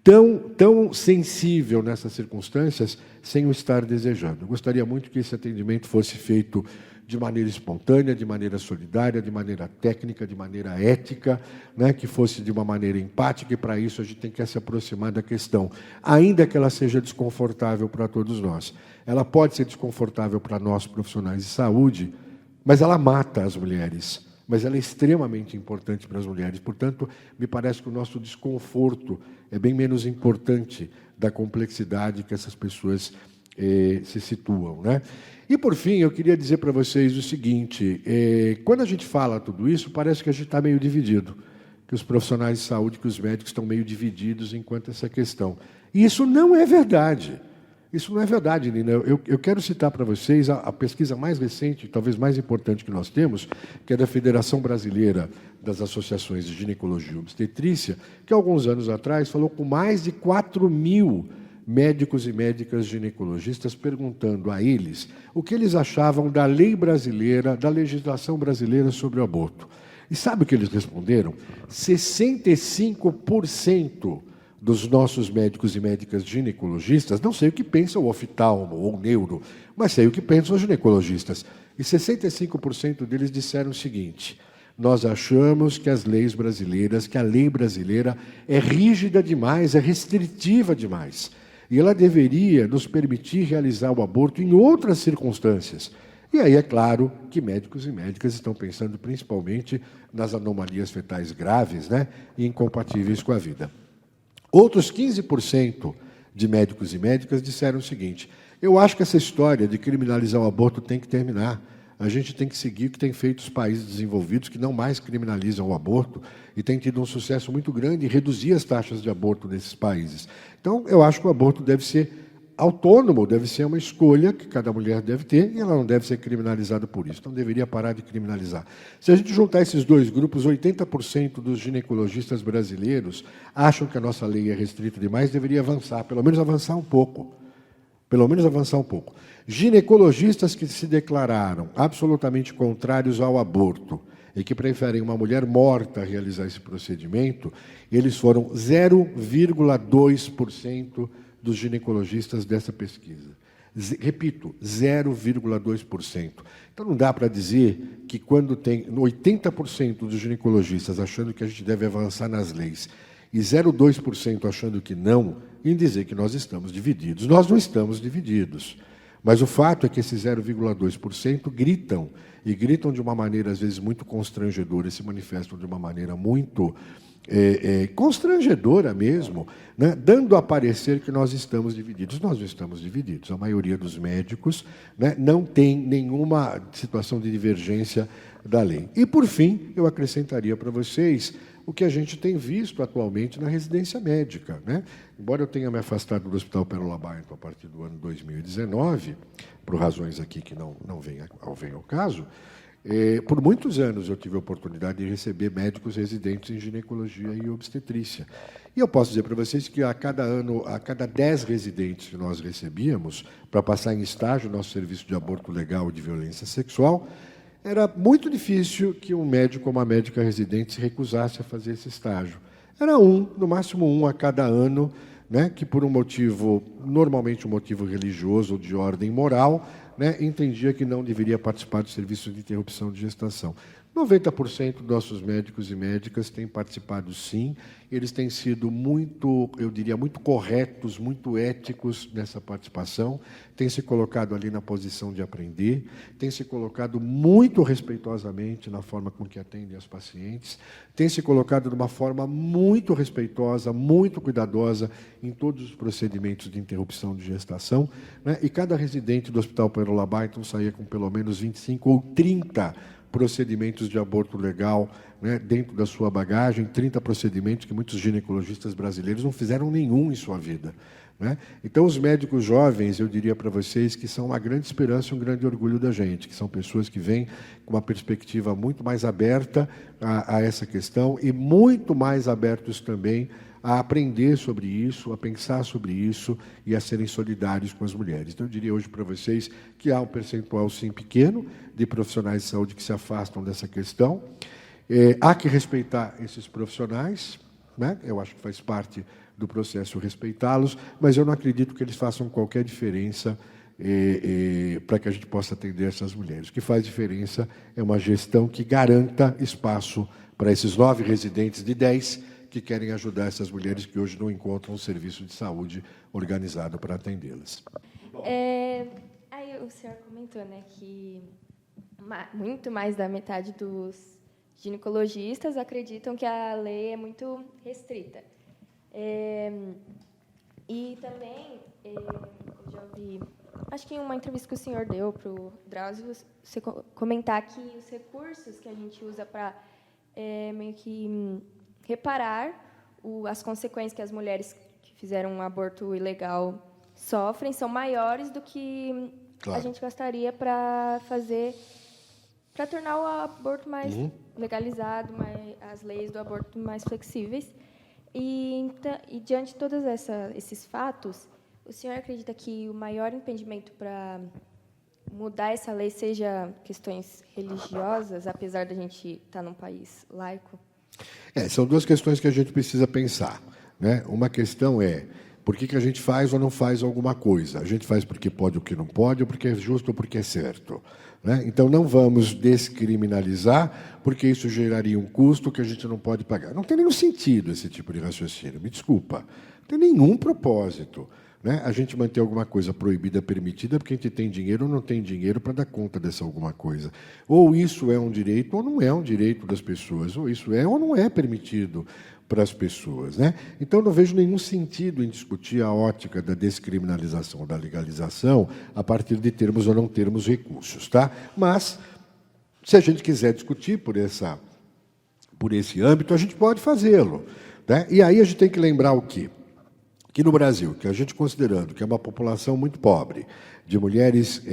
tão sensível nessas circunstâncias sem o estar desejando. Eu gostaria muito que esse atendimento fosse feito de maneira espontânea, de maneira solidária, de maneira técnica, de maneira ética, né, que fosse de uma maneira empática, e para isso a gente tem que se aproximar da questão, ainda que ela seja desconfortável para todos nós. Ela pode ser desconfortável para nós, profissionais de saúde, mas ela mata as mulheres, mas ela é extremamente importante para as mulheres. Portanto, me parece que o nosso desconforto é bem menos importante da complexidade que essas pessoas se situam, né? E, por fim, eu queria dizer para vocês o seguinte, quando a gente fala tudo isso, parece que a gente está meio dividido, que os profissionais de saúde, que os médicos estão meio divididos enquanto essa questão. E isso não é verdade. Isso não é verdade, Nina. Eu quero citar para vocês a pesquisa mais recente, talvez mais importante que nós temos, que é da Federação Brasileira das Associações de Ginecologia e Obstetrícia, que, alguns anos atrás, falou com mais de 4.000 médicos e médicas ginecologistas, perguntando a eles o que eles achavam da lei brasileira, da legislação brasileira sobre o aborto. E sabe o que eles responderam? 65% dos nossos médicos e médicas ginecologistas, não sei o que pensa o oftalmo ou o neuro, mas sei o que pensam os ginecologistas. E 65% deles disseram o seguinte: nós achamos que as leis brasileiras, que a lei brasileira é rígida demais, é restritiva demais. E ela deveria nos permitir realizar o aborto em outras circunstâncias. E aí é claro que médicos e médicas estão pensando principalmente nas anomalias fetais graves, né, e incompatíveis com a vida. Outros 15% de médicos e médicas disseram o seguinte: eu acho que essa história de criminalizar o aborto tem que terminar. A gente tem que seguir o que tem feito os países desenvolvidos, que não mais criminalizam o aborto e têm tido um sucesso muito grande em reduzir as taxas de aborto nesses países. Então, eu acho que o aborto deve ser autônomo, deve ser uma escolha que cada mulher deve ter e ela não deve ser criminalizada por isso. Então, deveria parar de criminalizar. Se a gente juntar esses dois grupos, 80% dos ginecologistas brasileiros acham que a nossa lei é restrita demais, deveria avançar, pelo menos avançar um pouco. Pelo menos avançar um pouco. Ginecologistas que se declararam absolutamente contrários ao aborto e que preferem uma mulher morta realizar esse procedimento, eles foram 0,2% dos ginecologistas dessa pesquisa. Repito, 0,2%. Então, não dá para dizer que quando tem 80% dos ginecologistas achando que a gente deve avançar nas leis e 0,2% achando que não, em dizer que nós estamos divididos. Nós não estamos divididos. Mas o fato é que esses 0,2% gritam, e gritam de uma maneira, às vezes, muito constrangedora, e se manifestam de uma maneira muito constrangedora mesmo, né, dando a parecer que nós estamos divididos. Nós não estamos divididos. A maioria dos médicos, né, não tem nenhuma situação de divergência da lei. E, por fim, eu acrescentaria para vocês o que a gente tem visto atualmente na residência médica, né? Embora eu tenha me afastado do Hospital Pérola Barton a partir do ano 2019, por razões aqui que não vêm ao caso, por muitos anos eu tive a oportunidade de receber médicos residentes em ginecologia e obstetrícia. E eu posso dizer para vocês que a cada 10 residentes que nós recebíamos para passar em estágio no nosso serviço de aborto legal e de violência sexual, era muito difícil que um médico ou uma médica residente se recusasse a fazer esse estágio. Era no máximo um a cada ano, né, que por um motivo, normalmente um motivo religioso ou de ordem moral, né, entendia que não deveria participar do serviço de interrupção de gestação. 90% dos nossos médicos e médicas têm participado, sim. Eles têm sido muito, eu diria, muito corretos, muito éticos nessa participação, têm se colocado ali na posição de aprender, têm se colocado muito respeitosamente na forma com que atendem as pacientes, têm se colocado de uma forma muito respeitosa, muito cuidadosa em todos os procedimentos de interrupção de gestação, né? E cada residente do Hospital Pérola Barton saía com pelo menos 25 ou 30 procedimentos de aborto legal, né, dentro da sua bagagem, 30 procedimentos que muitos ginecologistas brasileiros não fizeram nenhum em sua vida, né? Então, os médicos jovens, eu diria para vocês que são uma grande esperança e um grande orgulho da gente, que são pessoas que vêm com uma perspectiva muito mais aberta a essa questão e muito mais abertos também a aprender sobre isso, a pensar sobre isso e a serem solidários com as mulheres. Então, eu diria hoje para vocês que há um percentual, sim, pequeno, de profissionais de saúde que se afastam dessa questão. Há que respeitar esses profissionais, né? Eu acho que faz parte do processo respeitá-los, mas eu não acredito que eles façam qualquer diferença para que a gente possa atender essas mulheres. O que faz diferença é uma gestão que garanta espaço para esses 9 residentes de 10 que querem ajudar essas mulheres que hoje não encontram um serviço de saúde organizado para atendê-las. Aí o senhor comentou, né, que muito mais da metade dos ginecologistas acreditam que a lei é muito restrita. E também, eu já ouvi Acho que em uma entrevista que o senhor deu para o Drauzio, você comentar que os recursos que a gente usa para meio que reparar as consequências que as mulheres que fizeram um aborto ilegal sofrem são maiores do que a gente gastaria para tornar o aborto mais legalizado, as leis do aborto mais flexíveis. E diante de todos esses fatos, o senhor acredita que o maior impedimento para mudar essa lei seja questões religiosas, apesar da gente estar num país laico? São duas questões que a gente precisa pensar, né? Uma questão é por que a gente faz ou não faz alguma coisa. A gente faz porque pode ou porque não pode, ou porque é justo ou porque é certo, né? Então, não vamos descriminalizar, porque isso geraria um custo que a gente não pode pagar. Não tem nenhum sentido esse tipo de raciocínio, me desculpa. Não tem nenhum propósito, né? A gente manter alguma coisa proibida, permitida, porque a gente tem dinheiro ou não tem dinheiro para dar conta dessa alguma coisa. Ou isso é um direito ou não é um direito das pessoas, ou isso é ou não é permitido para as pessoas, né? Então, não vejo nenhum sentido em discutir a ótica da descriminalização, da legalização, a partir de termos ou não termos recursos, tá? Mas, se a gente quiser discutir por esse âmbito, a gente pode fazê-lo, né? E aí a gente tem que lembrar o quê? Que no Brasil, que a gente considerando que é uma população muito pobre, de mulheres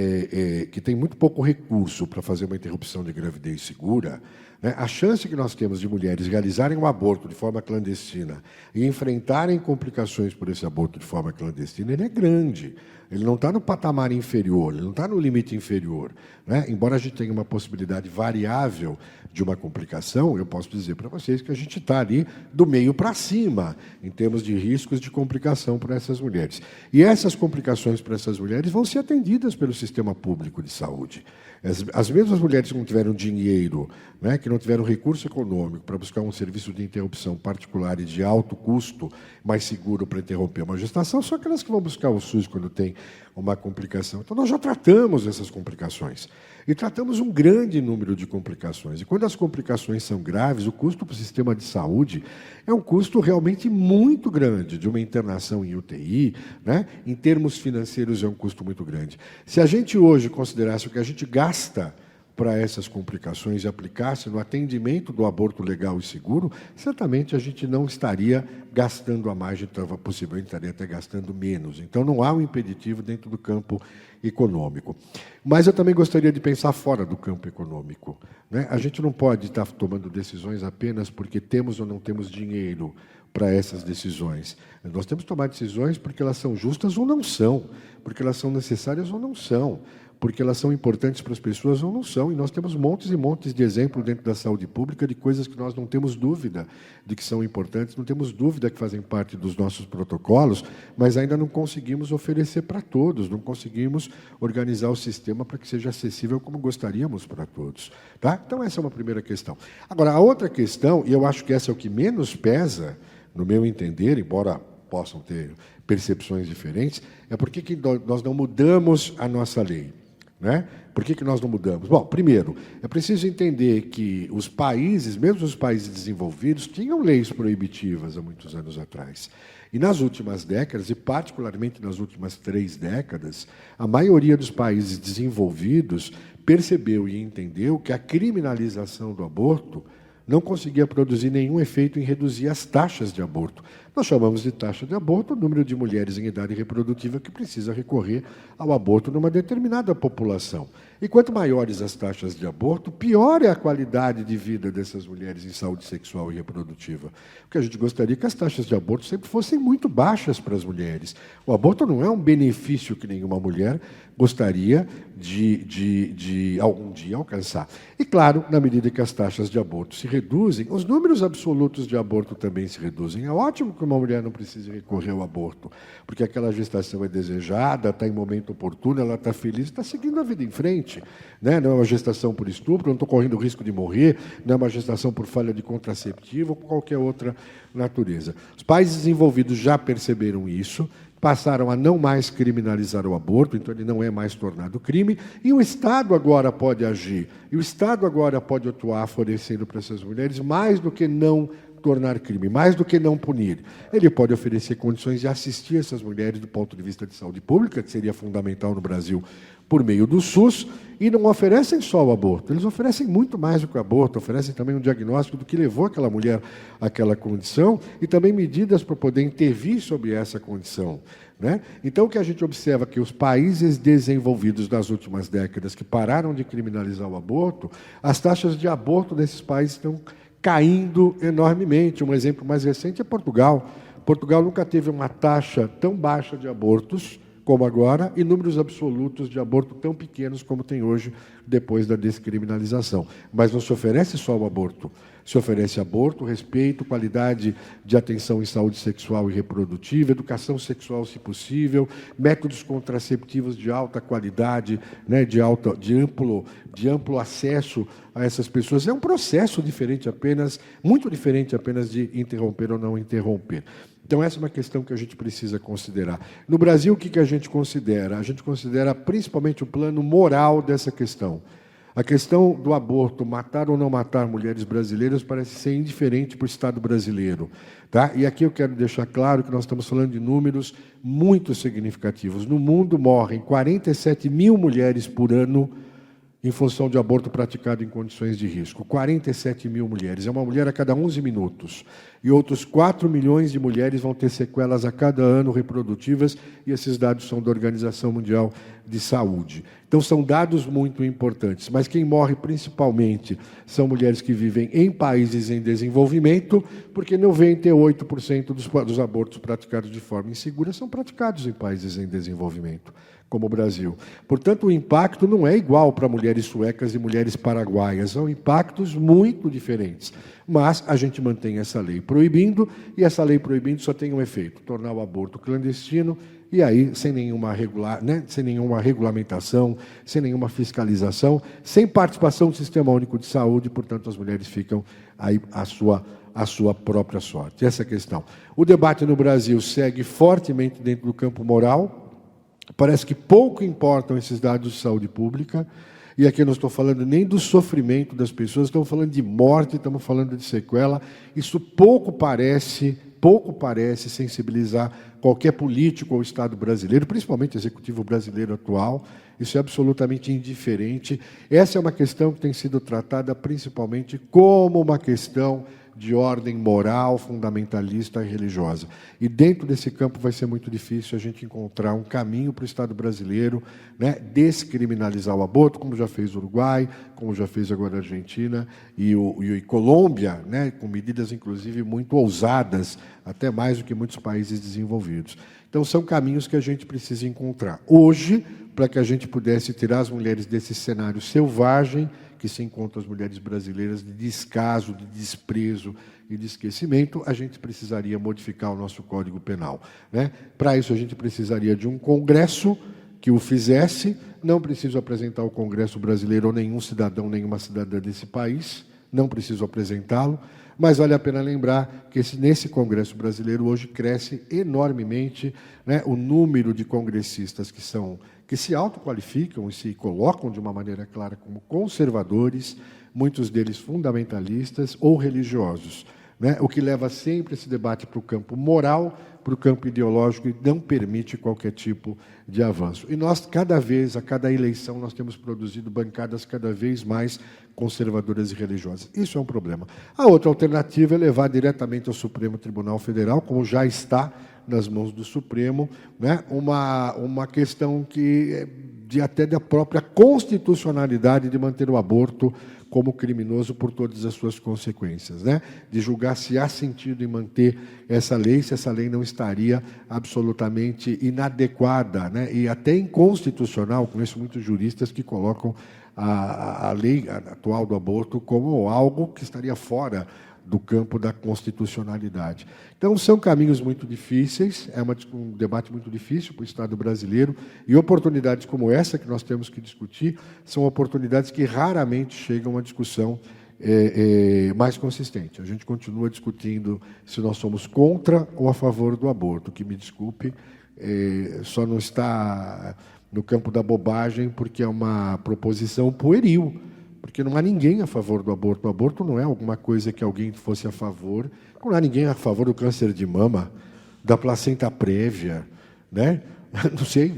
que têm muito pouco recurso para fazer uma interrupção de gravidez segura, né, a chance que nós temos de mulheres realizarem um aborto de forma clandestina e enfrentarem complicações por esse aborto de forma clandestina, ele é grande. Ele não está no patamar inferior, ele não está no limite inferior, né? Embora a gente tenha uma possibilidade variável de uma complicação, eu posso dizer para vocês que a gente está ali do meio para cima, em termos de riscos de complicação para essas mulheres. E essas complicações para essas mulheres vão ser atendidas pelo sistema público de saúde. As mesmas mulheres que não tiveram dinheiro, né, que não tiveram recurso econômico para buscar um serviço de interrupção particular e de alto custo, mais seguro para interromper uma gestação, são aquelas que vão buscar o SUS quando tem uma complicação. Então, nós já tratamos essas complicações. E tratamos um grande número de complicações. E quando as complicações são graves, o custo para o sistema de saúde é um custo realmente muito grande, de uma internação em UTI, né? Em termos financeiros é um custo muito grande. Se a gente hoje considerasse o que a gente gasta para essas complicações e aplicasse no atendimento do aborto legal e seguro, certamente a gente não estaria gastando a mais, possivelmente estaria até gastando menos. Então, não há um impeditivo dentro do campo econômico. Mas eu também gostaria de pensar fora do campo econômico, né? A gente não pode estar tomando decisões apenas porque temos ou não temos dinheiro para essas decisões. Nós temos que tomar decisões porque elas são justas ou não são, porque elas são necessárias ou não são, porque elas são importantes para as pessoas ou não são. E nós temos montes e montes de exemplos dentro da saúde pública de coisas que nós não temos dúvida de que são importantes, não temos dúvida que fazem parte dos nossos protocolos, mas ainda não conseguimos oferecer para todos, não conseguimos organizar o sistema para que seja acessível como gostaríamos para todos, tá? Então, essa é uma primeira questão. Agora, a outra questão, e eu acho que essa é o que menos pesa, no meu entender, embora possam ter percepções diferentes, é por que nós não mudamos a nossa lei, né? Por que nós não mudamos? Bom, primeiro, é preciso entender que os países, mesmo os países desenvolvidos, tinham leis proibitivas há muitos anos atrás. E nas últimas décadas, e particularmente nas últimas 3 décadas, a maioria dos países desenvolvidos percebeu e entendeu que a criminalização do aborto não conseguia produzir nenhum efeito em reduzir as taxas de aborto. Nós chamamos de taxa de aborto o número de mulheres em idade reprodutiva que precisa recorrer ao aborto numa determinada população. E quanto maiores as taxas de aborto, pior é a qualidade de vida dessas mulheres em saúde sexual e reprodutiva. Porque a gente gostaria que as taxas de aborto sempre fossem muito baixas para as mulheres. O aborto não é um benefício que nenhuma mulher gostaria de algum dia alcançar. E, claro, na medida que as taxas de aborto se reduzem, os números absolutos de aborto também se reduzem. É ótimo que uma mulher não precise recorrer ao aborto, porque aquela gestação é desejada, está em momento oportuno, ela está feliz, está seguindo a vida em frente, né? Não é uma gestação por estupro, não estou correndo o risco de morrer, não é uma gestação por falha de contraceptivo ou por qualquer outra natureza. Os países desenvolvidos já perceberam isso, passaram a não mais criminalizar o aborto, então ele não é mais tornado crime, e o Estado agora pode agir, e o Estado agora pode atuar fornecendo para essas mulheres mais do que não tornar crime, mais do que não punir. Ele pode oferecer condições de assistir essas mulheres do ponto de vista de saúde pública, que seria fundamental no Brasil, por meio do SUS, e não oferecem só o aborto, eles oferecem muito mais do que o aborto, oferecem também um diagnóstico do que levou aquela mulher àquela condição e também medidas para poder intervir sobre essa condição. Né? Então, o que a gente observa é que os países desenvolvidos das últimas décadas que pararam de criminalizar o aborto, as taxas de aborto nesses países estão caindo enormemente. Um exemplo mais recente é Portugal. Portugal nunca teve uma taxa tão baixa de abortos como agora, e números absolutos de aborto tão pequenos como tem hoje, depois da descriminalização. Mas não se oferece só o aborto. Se oferece aborto, respeito, qualidade de atenção em saúde sexual e reprodutiva, educação sexual, se possível, métodos contraceptivos de alta qualidade, né, de amplo acesso a essas pessoas. É um processo diferente apenas, muito diferente apenas de interromper ou não interromper. Então, essa é uma questão que a gente precisa considerar. No Brasil, o que a gente considera? A gente considera principalmente o plano moral dessa questão. A questão do aborto, matar ou não matar mulheres brasileiras, parece ser indiferente para o Estado brasileiro. Tá? E aqui eu quero deixar claro que nós estamos falando de números muito significativos. No mundo morrem 47 mil mulheres por ano em função de aborto praticado em condições de risco. 47 mil mulheres. É uma mulher a cada 11 minutos. E outros 4 milhões de mulheres vão ter sequelas a cada ano reprodutivas, e esses dados são da Organização Mundial de Saúde. Então, são dados muito importantes. Mas quem morre principalmente são mulheres que vivem em países em desenvolvimento, porque 98% dos abortos praticados de forma insegura são praticados em países em desenvolvimento, como o Brasil. Portanto, o impacto não é igual para mulheres suecas e mulheres paraguaias, são impactos muito diferentes. Mas a gente mantém essa lei proibindo, e essa lei proibindo só tem um efeito: tornar o aborto clandestino, e aí, sem nenhuma regulamentação, sem nenhuma fiscalização, sem participação do Sistema Único de Saúde, portanto, as mulheres ficam aí à sua própria sorte. Essa é a questão. O debate no Brasil segue fortemente dentro do campo moral. Parece que pouco importam esses dados de saúde pública, e aqui eu não estou falando nem do sofrimento das pessoas, estamos falando de morte, estamos falando de sequela. Isso pouco parece sensibilizar qualquer político ou Estado brasileiro, principalmente o executivo brasileiro atual. Isso é absolutamente indiferente. Essa é uma questão que tem sido tratada principalmente como uma questão de ordem moral, fundamentalista e religiosa. E dentro desse campo vai ser muito difícil a gente encontrar um caminho para o Estado brasileiro, né, descriminalizar o aborto, como já fez o Uruguai, como já fez agora a Argentina e Colômbia, né, com medidas, inclusive, muito ousadas, até mais do que muitos países desenvolvidos. Então, são caminhos que a gente precisa encontrar. Hoje, para que a gente pudesse tirar as mulheres desse cenário selvagem que se encontra as mulheres brasileiras, de descaso, de desprezo e de esquecimento, a gente precisaria modificar o nosso Código Penal, né? Para isso, a gente precisaria de um Congresso que o fizesse. Não preciso apresentar ao Congresso brasileiro ou nenhum cidadão, nenhuma cidadã desse país, não preciso apresentá-lo, mas vale a pena lembrar que nesse Congresso brasileiro hoje cresce enormemente, né, o número de congressistas que se autoqualificam e se colocam de uma maneira clara como conservadores, muitos deles fundamentalistas ou religiosos, né, o que leva sempre esse debate para o campo moral, para o campo ideológico, e não permite qualquer tipo de avanço. E nós, a cada eleição, nós temos produzido bancadas cada vez mais conservadoras e religiosas. Isso é um problema. A outra alternativa é levar diretamente ao Supremo Tribunal Federal, como já está nas mãos do Supremo, né, uma questão que até da própria constitucionalidade de manter o aborto como criminoso por todas as suas consequências, né? De julgar se há sentido em manter essa lei, se essa lei não estaria absolutamente inadequada, né? E até inconstitucional. Conheço muitos juristas que colocam a lei atual do aborto como algo que estaria fora do campo da constitucionalidade. Então, são caminhos muito difíceis, é um debate muito difícil para o Estado brasileiro, e oportunidades como essa que nós temos que discutir são oportunidades que raramente chegam a uma discussão mais consistente. A gente continua discutindo se nós somos contra ou a favor do aborto, que, me desculpe, só não está no campo da bobagem porque é uma proposição pueril, porque não há ninguém a favor do aborto. O aborto não é alguma coisa que alguém fosse a favor. Não há ninguém a favor do câncer de mama, da placenta prévia, né? Não sei,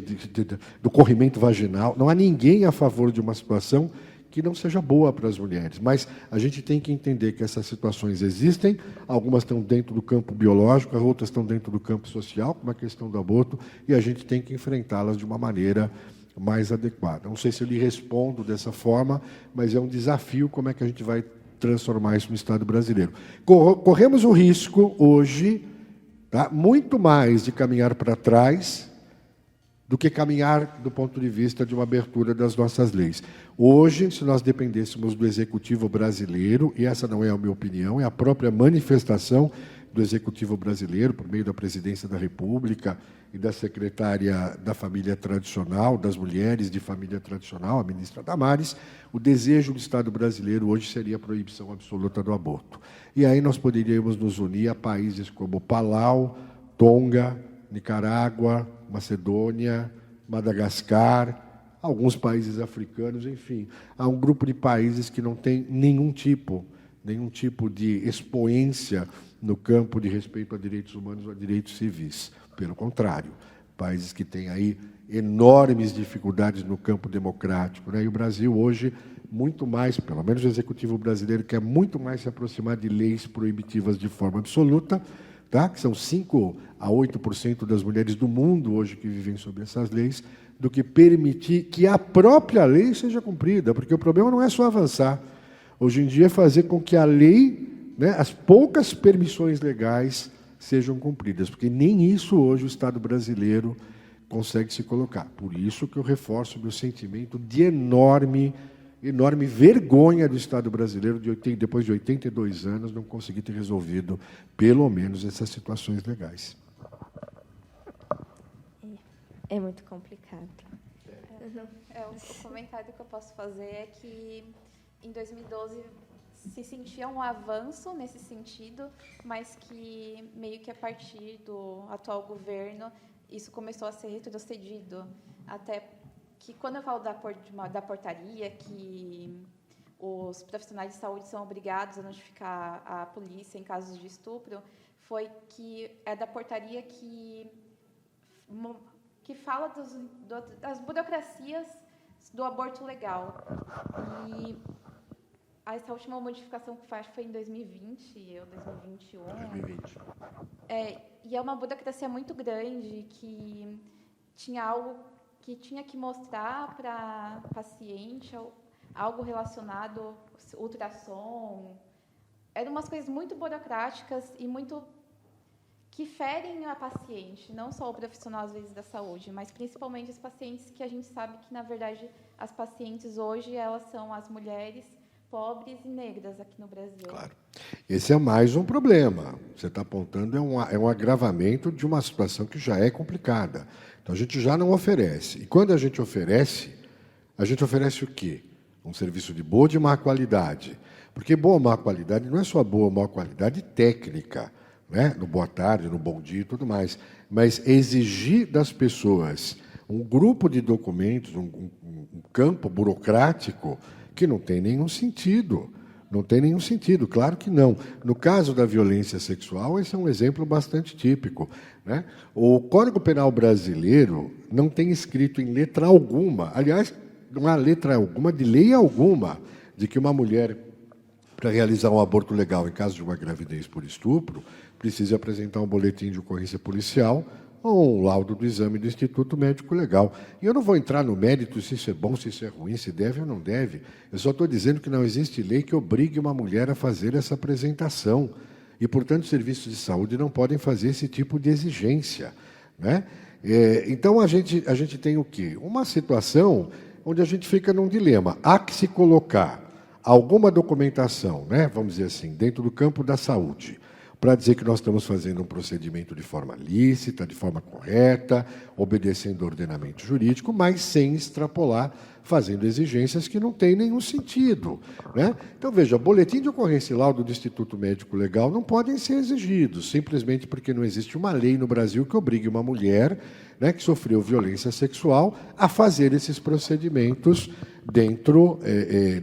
do corrimento vaginal. Não há ninguém a favor de uma situação que não seja boa para as mulheres. Mas a gente tem que entender que essas situações existem, algumas estão dentro do campo biológico, as outras estão dentro do campo social, como a questão do aborto, e a gente tem que enfrentá-las de uma maneira mais adequada. Não sei se eu lhe respondo dessa forma, mas é um desafio como é que a gente vai transformar isso no Estado brasileiro. Corremos o risco, hoje, tá, muito mais de caminhar para trás do que caminhar do ponto de vista de uma abertura das nossas leis. Hoje, se nós dependêssemos do Executivo brasileiro, e essa não é a minha opinião, é a própria manifestação do Executivo brasileiro, por meio da Presidência da República e da Secretária da Família Tradicional, das Mulheres de Família Tradicional, a ministra Damares, o desejo do Estado brasileiro hoje seria a proibição absoluta do aborto. E aí nós poderíamos nos unir a países como Palau, Tonga, Nicarágua, Macedônia, Madagascar, alguns países africanos, enfim. Há um grupo de países que não tem nenhum tipo de expoência no campo de respeito a direitos humanos ou a direitos civis. Pelo contrário, países que têm aí enormes dificuldades no campo democrático, né? E o Brasil hoje, muito mais, pelo menos o Executivo brasileiro, quer muito mais se aproximar de leis proibitivas de forma absoluta, tá? Que são 5 a 8% das mulheres do mundo hoje que vivem sob essas leis, do que permitir que a própria lei seja cumprida, porque o problema não é só avançar. Hoje em dia é fazer com que a lei, né, as poucas permissões legais sejam cumpridas, porque nem isso hoje o Estado brasileiro consegue se colocar. Por isso que eu reforço o meu sentimento de enorme vergonha do Estado brasileiro, depois de 82 anos, não conseguir ter resolvido, pelo menos, essas situações legais. É muito complicado. O comentário que eu posso fazer é que, em 2012, se sentia um avanço nesse sentido, mas que, meio que a partir do atual governo, isso começou a ser retrocedido. Até que, quando eu falo da portaria, que os profissionais de saúde são obrigados a notificar a polícia em casos de estupro, foi que é da portaria que fala das burocracias do aborto legal. E essa última modificação que foi em 2020 ou 2021. 2020. E é uma burocracia muito grande, que tinha algo que tinha que mostrar para a paciente, algo relacionado ao ultrassom. Eram umas coisas muito burocráticas e muito que ferem a paciente, não só o profissional, às vezes, da saúde, mas principalmente os pacientes, que a gente sabe que, na verdade, as pacientes hoje, elas são as mulheres pobres e negras aqui no Brasil. Claro. Esse é mais um problema. Você está apontando, é um agravamento de uma situação que já é complicada. Então, a gente já não oferece. E quando a gente oferece o quê? Um serviço de boa ou de má qualidade. Porque boa ou má qualidade não é só boa ou má qualidade técnica, né? No boa tarde, no bom dia e tudo mais, mas exigir das pessoas um grupo de documentos, um campo burocrático que não tem nenhum sentido. Não tem nenhum sentido, claro que não. No caso da violência sexual, esse é um exemplo bastante típico, né? O Código Penal brasileiro não tem escrito em letra alguma, aliás, não há letra alguma, de lei alguma, de que uma mulher, para realizar um aborto legal em caso de uma gravidez por estupro, precisa apresentar um boletim de ocorrência policial ou um laudo do exame do Instituto Médico Legal. E eu não vou entrar no mérito se isso é bom, se isso é ruim, se deve ou não deve. Eu só estou dizendo que não existe lei que obrigue uma mulher a fazer essa apresentação. E, portanto, os serviços de saúde não podem fazer esse tipo de exigência, né? Então, a gente tem o quê? Uma situação onde a gente fica num dilema. Há que se colocar alguma documentação, né, vamos dizer assim, dentro do campo da saúde, para dizer que nós estamos fazendo um procedimento de forma lícita, de forma correta, obedecendo ao ordenamento jurídico, mas sem extrapolar, fazendo exigências que não têm nenhum sentido, né? Então, veja, boletim de ocorrência e laudo do Instituto Médico Legal não podem ser exigidos, simplesmente porque não existe uma lei no Brasil que obrigue uma mulher, né, que sofreu violência sexual a fazer esses procedimentos dentro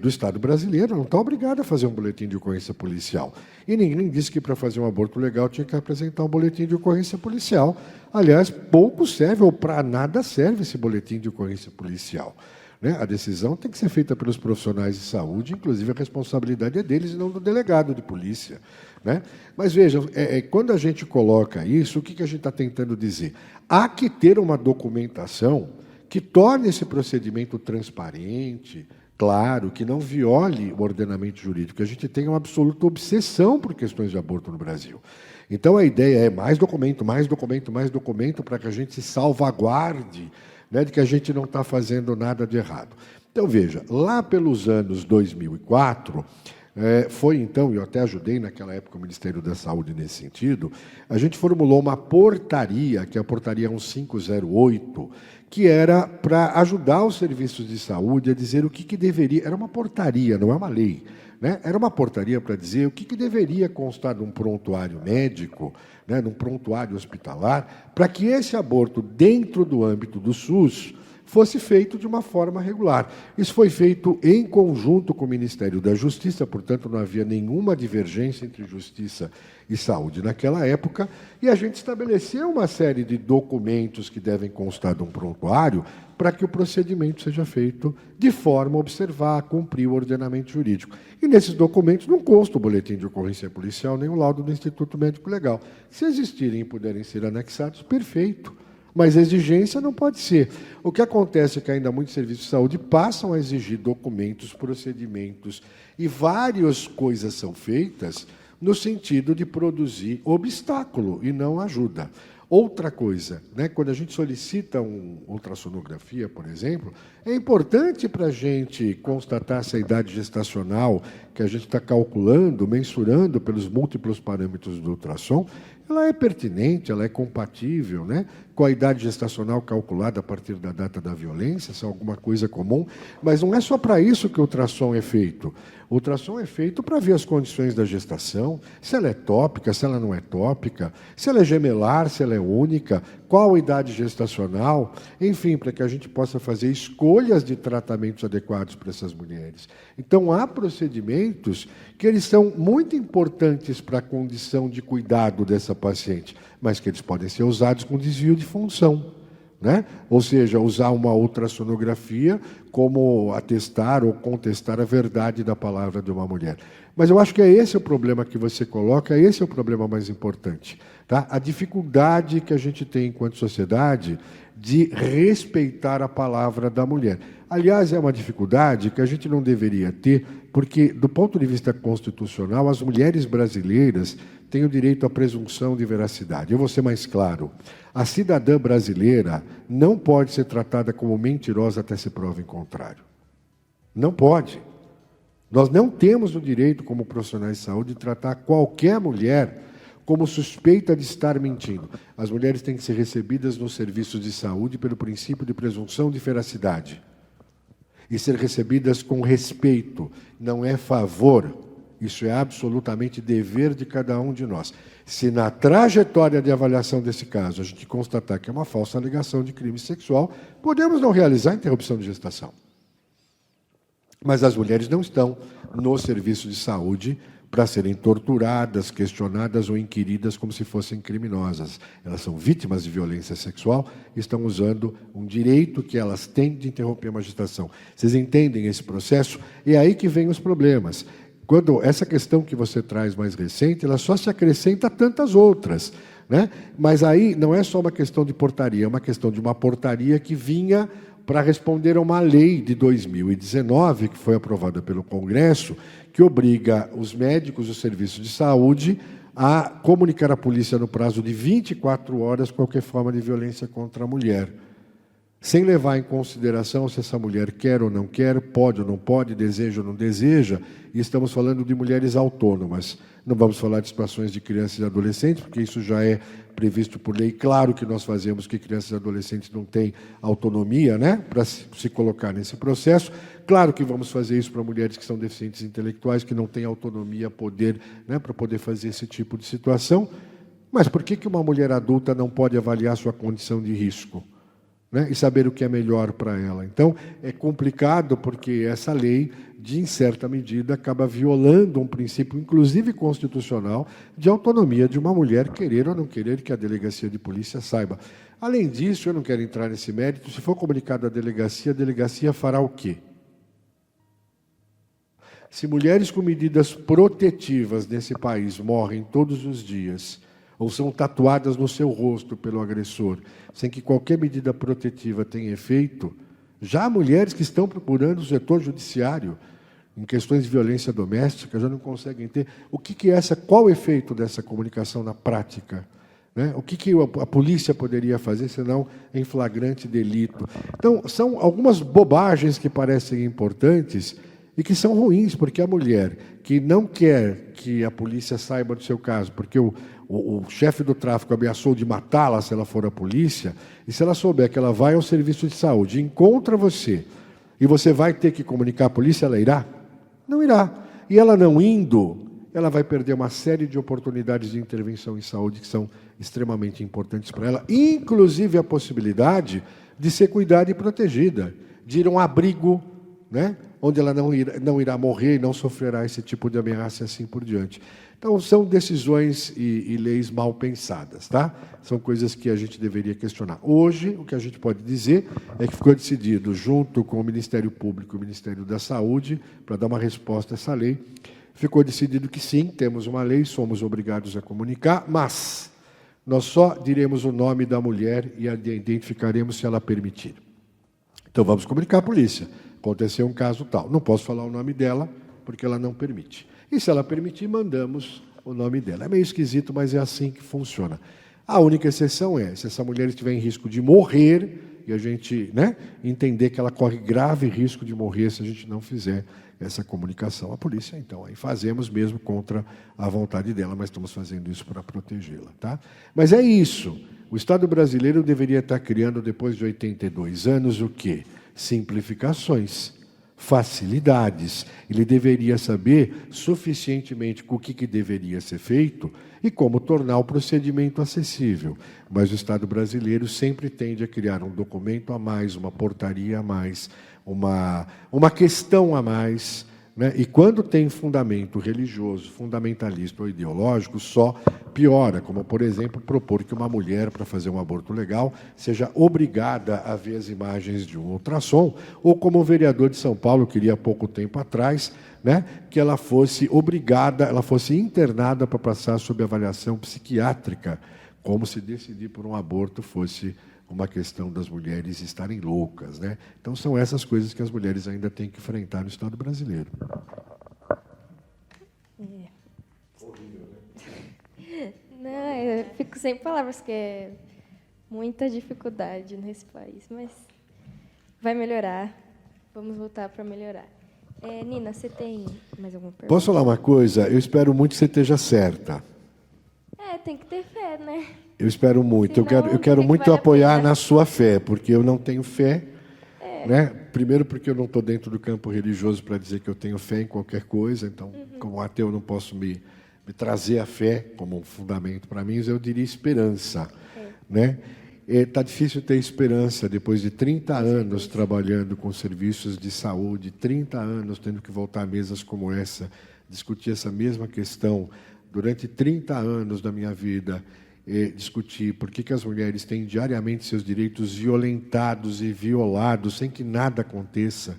do Estado brasileiro, não está obrigado a fazer um boletim de ocorrência policial. E ninguém disse que para fazer um aborto legal tinha que apresentar um boletim de ocorrência policial. Aliás, pouco serve, ou para nada serve esse boletim de ocorrência policial. Né? A decisão tem que ser feita pelos profissionais de saúde, inclusive a responsabilidade é deles e não do delegado de polícia. Né? Mas, vejam, quando a gente coloca isso, o que a gente está tentando dizer? Há que ter uma documentação que torne esse procedimento transparente, claro, que não viole o ordenamento jurídico. A gente tem uma absoluta obsessão por questões de aborto no Brasil. Então, a ideia é mais documento, mais documento, mais documento, para que a gente se salvaguarde, né, de que a gente não está fazendo nada de errado. Então, veja, lá pelos anos 2004... foi, então, eu até ajudei naquela época o Ministério da Saúde nesse sentido, a gente formulou uma portaria, que é a Portaria 1508, que era para ajudar os serviços de saúde a dizer o que deveria... Era uma portaria, não é uma lei. Né? Era uma portaria para dizer o que deveria constar num prontuário médico, né, num prontuário hospitalar, para que esse aborto, dentro do âmbito do SUS, fosse feito de uma forma regular. Isso foi feito em conjunto com o Ministério da Justiça, portanto, não havia nenhuma divergência entre Justiça e Saúde naquela época, e a gente estabeleceu uma série de documentos que devem constar de um prontuário para que o procedimento seja feito de forma a observar, cumprir o ordenamento jurídico. E nesses documentos não consta o boletim de ocorrência policial nem o laudo do Instituto Médico Legal. Se existirem e puderem ser anexados, perfeito. Mas a exigência não pode ser. O que acontece é que ainda muitos serviços de saúde passam a exigir documentos, procedimentos, e várias coisas são feitas no sentido de produzir obstáculo e não ajuda. Outra coisa, né, quando a gente solicita uma ultrassonografia, por exemplo, é importante para a gente constatar essa idade gestacional que a gente está calculando, mensurando pelos múltiplos parâmetros do ultrassom, ela é pertinente, ela é compatível, né, com a idade gestacional calculada a partir da data da violência, se é alguma coisa comum, mas não é só para isso que o ultrassom é feito. O ultrassom é feito para ver as condições da gestação, se ela é tópica, se ela não é tópica, se ela é gemelar, se ela é única, qual a idade gestacional, enfim, para que a gente possa fazer escolhas de tratamentos adequados para essas mulheres. Então, há procedimentos que eles são muito importantes para a condição de cuidado dessa paciente, mas que eles podem ser usados com desvio de função. Né? Ou seja, usar uma ultrassonografia como atestar ou contestar a verdade da palavra de uma mulher. Mas eu acho que é esse o problema que você coloca, esse é o problema mais importante. Tá? A dificuldade que a gente tem enquanto sociedade de respeitar a palavra da mulher. Aliás, é uma dificuldade que a gente não deveria ter, porque, do ponto de vista constitucional, as mulheres brasileiras têm o direito à presunção de veracidade. Eu vou ser mais claro. A cidadã brasileira não pode ser tratada como mentirosa até se prova em contrário. Não pode. Nós não temos o direito, como profissionais de saúde, de tratar qualquer mulher como suspeita de estar mentindo. As mulheres têm que ser recebidas nos serviços de saúde pelo princípio de presunção de veracidade. E ser recebidas com respeito. Não é favor. Isso é absolutamente dever de cada um de nós. Se na trajetória de avaliação desse caso a gente constatar que é uma falsa alegação de crime sexual, podemos não realizar a interrupção de gestação. Mas as mulheres não estão no serviço de saúde para serem torturadas, questionadas ou inquiridas como se fossem criminosas. Elas são vítimas de violência sexual e estão usando um direito que elas têm de interromper uma gestação. Vocês entendem esse processo? E é aí que vem os problemas. Quando essa questão que você traz mais recente, ela só se acrescenta a tantas outras. Né? Mas aí não é só uma questão de portaria, é uma questão de uma portaria que vinha para responder a uma lei de 2019, que foi aprovada pelo Congresso, que obriga os médicos dos serviços de saúde a comunicar à polícia no prazo de 24 horas qualquer forma de violência contra a mulher, sem levar em consideração se essa mulher quer ou não quer, pode ou não pode, deseja ou não deseja, e estamos falando de mulheres autônomas. Não vamos falar de situações de crianças e adolescentes, porque isso já é previsto por lei. Claro que nós fazemos que crianças e adolescentes não têm autonomia, né, para se colocar nesse processo. Claro que vamos fazer isso para mulheres que são deficientes intelectuais, que não têm autonomia, poder, né, para poder fazer esse tipo de situação. Mas por que uma mulher adulta não pode avaliar sua condição de risco? né, e saber o que é melhor para ela. Então, é complicado porque essa lei, em certa medida, acaba violando um princípio, inclusive constitucional, de autonomia de uma mulher querer ou não querer que a delegacia de polícia saiba. Além disso, eu não quero entrar nesse mérito, se for comunicado à delegacia, a delegacia fará o quê? Se mulheres com medidas protetivas nesse país morrem todos os dias, ou são tatuadas no seu rosto pelo agressor, sem que qualquer medida protetiva tenha efeito, já há mulheres que estão procurando o setor judiciário em questões de violência doméstica, já não conseguem ter. Qual o efeito dessa comunicação na prática? Né? O que a polícia poderia fazer, senão em flagrante delito? Então, são algumas bobagens que parecem importantes e que são ruins, porque a mulher que não quer que a polícia saiba do seu caso, porque o chefe do tráfico ameaçou de matá-la se ela for à polícia, e se ela souber que ela vai ao serviço de saúde, encontra você, e você vai ter que comunicar à polícia, ela irá? Não irá. E ela não indo, ela vai perder uma série de oportunidades de intervenção em saúde que são extremamente importantes para ela, inclusive a possibilidade de ser cuidada e protegida, de ir a um abrigo, né, onde ela não irá morrer e não sofrerá esse tipo de ameaça e assim por diante. Então, são decisões e leis mal pensadas, tá? São coisas que a gente deveria questionar. Hoje, o que a gente pode dizer é que ficou decidido, junto com o Ministério Público e o Ministério da Saúde, para dar uma resposta a essa lei, ficou decidido que sim, temos uma lei, somos obrigados a comunicar, mas nós só diremos o nome da mulher e a identificaremos se ela permitir. Então, vamos comunicar à polícia. Aconteceu um caso tal. Não posso falar o nome dela, porque ela não permite. E se ela permitir, mandamos o nome dela. É meio esquisito, mas é assim que funciona. A única exceção é, se essa mulher estiver em risco de morrer, e a gente, né, entender que ela corre grave risco de morrer se a gente não fizer essa comunicação à polícia, então aí fazemos mesmo contra a vontade dela, mas estamos fazendo isso para protegê-la, tá? Mas é isso. O Estado brasileiro deveria estar criando, depois de 82 anos, o quê? Simplificações, facilidades. Ele deveria saber suficientemente o que deveria ser feito e como tornar o procedimento acessível. Mas o Estado brasileiro sempre tende a criar um documento a mais, uma portaria a mais, uma questão a mais, né? E quando tem fundamento religioso, fundamentalista ou ideológico, só piora, como, por exemplo, propor que uma mulher, para fazer um aborto legal, seja obrigada a ver as imagens de um ultrassom, ou como o vereador de São Paulo queria há pouco tempo atrás, né, que ela fosse obrigada, ela fosse internada para passar sob avaliação psiquiátrica, como se decidir por um aborto fosse uma questão das mulheres estarem loucas, né? Então, são essas coisas que as mulheres ainda têm que enfrentar no Estado brasileiro. Não, eu fico sem palavras, porque é muita dificuldade nesse país, mas vai melhorar. Vamos voltar para melhorar. Nina, você tem mais alguma pergunta? Posso falar uma coisa? Eu espero muito que você esteja certa. Tem que ter fé, né? Eu espero muito. Senão, Eu quero muito vale apoiar na sua fé, porque eu não tenho fé. Né? Primeiro, porque eu não estou dentro do campo religioso para dizer que eu tenho fé em qualquer coisa. Então, como ateu, eu não posso me trazer a fé como um fundamento para mim, mas eu diria esperança. Né? Está difícil ter esperança depois de 30 anos trabalhando com serviços de saúde, 30 anos tendo que voltar a mesas como essa, discutir essa mesma questão. Durante 30 anos da minha vida, discutir por que as mulheres têm diariamente seus direitos violentados e violados sem que nada aconteça.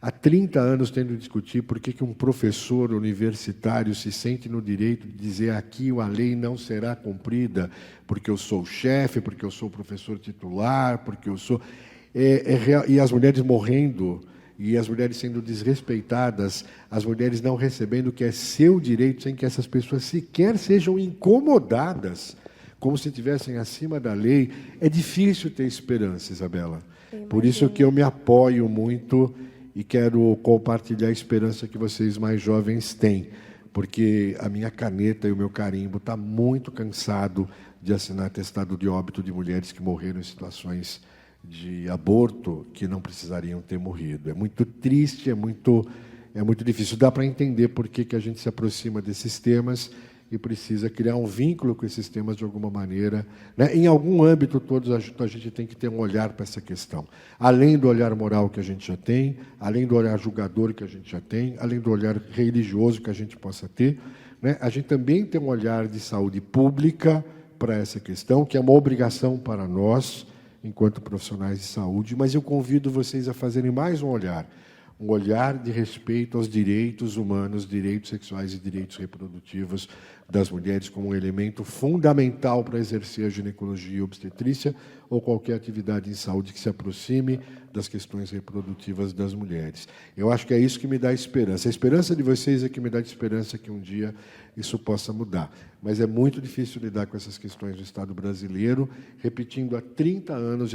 Há 30 anos tendo de discutir por que um professor universitário se sente no direito de dizer aqui a lei não será cumprida porque eu sou o chefe, porque eu sou o professor titular, porque eu sou... E as mulheres morrendo, e as mulheres sendo desrespeitadas, as mulheres não recebendo o que é seu direito, sem que essas pessoas sequer sejam incomodadas, como se estivessem acima da lei. É difícil ter esperança, Isabela. Por isso que eu me apoio muito e quero compartilhar a esperança que vocês mais jovens têm, porque a minha caneta e o meu carimbo está muito cansado de assinar atestado de óbito de mulheres que morreram em situações de aborto que não precisariam ter morrido. É muito triste, é muito difícil. Dá para entender por que a gente se aproxima desses temas e precisa criar um vínculo com esses temas de alguma maneira, né? Em algum âmbito, todos a gente tem que ter um olhar para essa questão. Além do olhar moral que a gente já tem, além do olhar julgador que a gente já tem, além do olhar religioso que a gente possa ter, né? A gente também tem um olhar de saúde pública para essa questão, que é uma obrigação para nós, enquanto profissionais de saúde, mas eu convido vocês a fazerem mais um olhar de respeito aos direitos humanos, direitos sexuais e direitos reprodutivos das mulheres como um elemento fundamental para exercer a ginecologia e obstetrícia ou qualquer atividade em saúde que se aproxime das questões reprodutivas das mulheres. Eu acho que é isso que me dá esperança. A esperança de vocês é que me dá esperança que um dia isso possa mudar. Mas é muito difícil lidar com essas questões do Estado brasileiro, repetindo há 30 anos,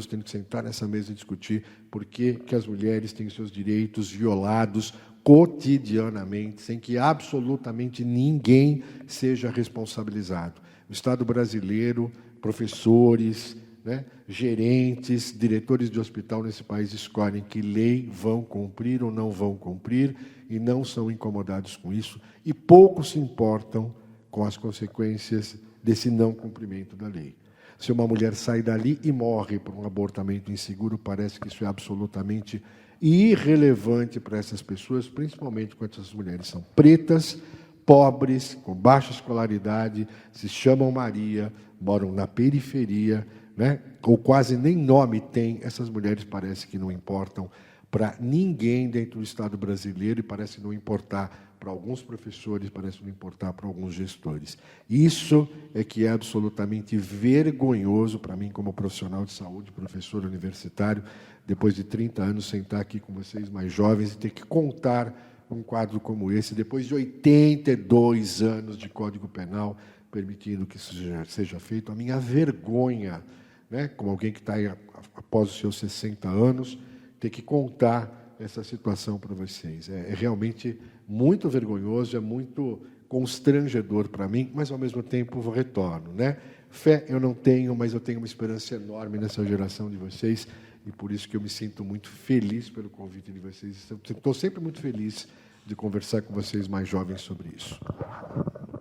tendo que sentar nessa mesa e discutir por que as mulheres têm seus direitos violados cotidianamente, sem que absolutamente ninguém seja responsabilizado. O Estado brasileiro, professores, né, gerentes, diretores de hospital nesse país escolhem que lei vão cumprir ou não vão cumprir e não são incomodados com isso e pouco se importam com as consequências desse não cumprimento da lei. Se uma mulher sai dali e morre por um abortamento inseguro, parece que isso é absolutamente irrelevante para essas pessoas, principalmente quando essas mulheres são pretas, pobres, com baixa escolaridade, se chamam Maria, moram na periferia, né? Ou quase nem nome tem. Essas mulheres parece que não importam para ninguém dentro do Estado brasileiro e parece não importar para alguns professores, parece não importar para alguns gestores. Isso é que é absolutamente vergonhoso para mim, como profissional de saúde, professor universitário, depois de 30 anos, sentar aqui com vocês mais jovens e ter que contar um quadro como esse, depois de 82 anos de Código Penal, permitindo que isso seja feito. A minha vergonha, né, como alguém que está aí após os seus 60 anos, ter que contar essa situação para vocês. É realmente muito vergonhoso, é muito constrangedor para mim, mas, ao mesmo tempo, eu retorno, né? Fé eu não tenho, mas eu tenho uma esperança enorme nessa geração de vocês, e por isso que eu me sinto muito feliz pelo convite de vocês. Estou sempre muito feliz de conversar com vocês mais jovens sobre isso.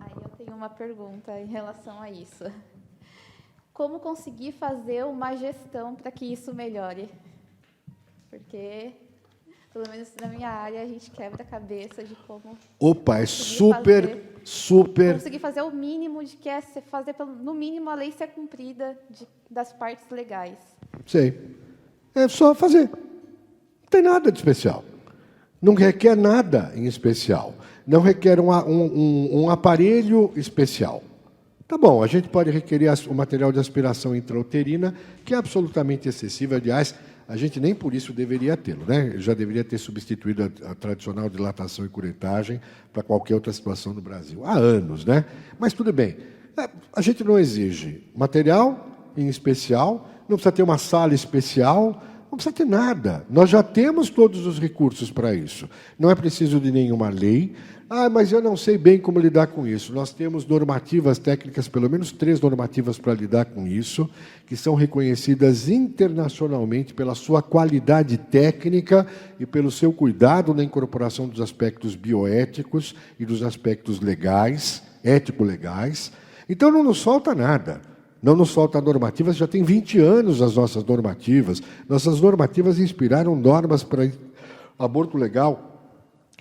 Aí eu tenho uma pergunta em relação a isso. Como conseguir fazer uma gestão para que isso melhore? Porque, pelo menos na minha área, a gente quebra a cabeça de como... Opa, é super... Conseguir fazer o mínimo de que é fazer, no mínimo, a lei ser cumprida das partes legais. Sei. É só fazer. Não tem nada de especial. Não requer nada em especial. Não requer um aparelho especial. Tá bom, a gente pode requerer o material de aspiração intrauterina, que é absolutamente excessivo. Aliás, a gente nem por isso deveria tê-lo, né? Já deveria ter substituído a tradicional dilatação e curetagem para qualquer outra situação no Brasil. Há anos, né? Mas tudo bem. A gente não exige material em especial, não precisa ter uma sala especial, não precisa ter nada. Nós já temos todos os recursos para isso. Não é preciso de nenhuma lei. Ah, mas eu não sei bem como lidar com isso. Nós temos normativas técnicas, pelo menos 3 normativas para lidar com isso, que são reconhecidas internacionalmente pela sua qualidade técnica e pelo seu cuidado na incorporação dos aspectos bioéticos e dos aspectos legais, ético-legais. Então, não nos falta nada. Não nos falta normativas, já tem 20 anos as nossas normativas. Nossas normativas inspiraram normas para aborto legal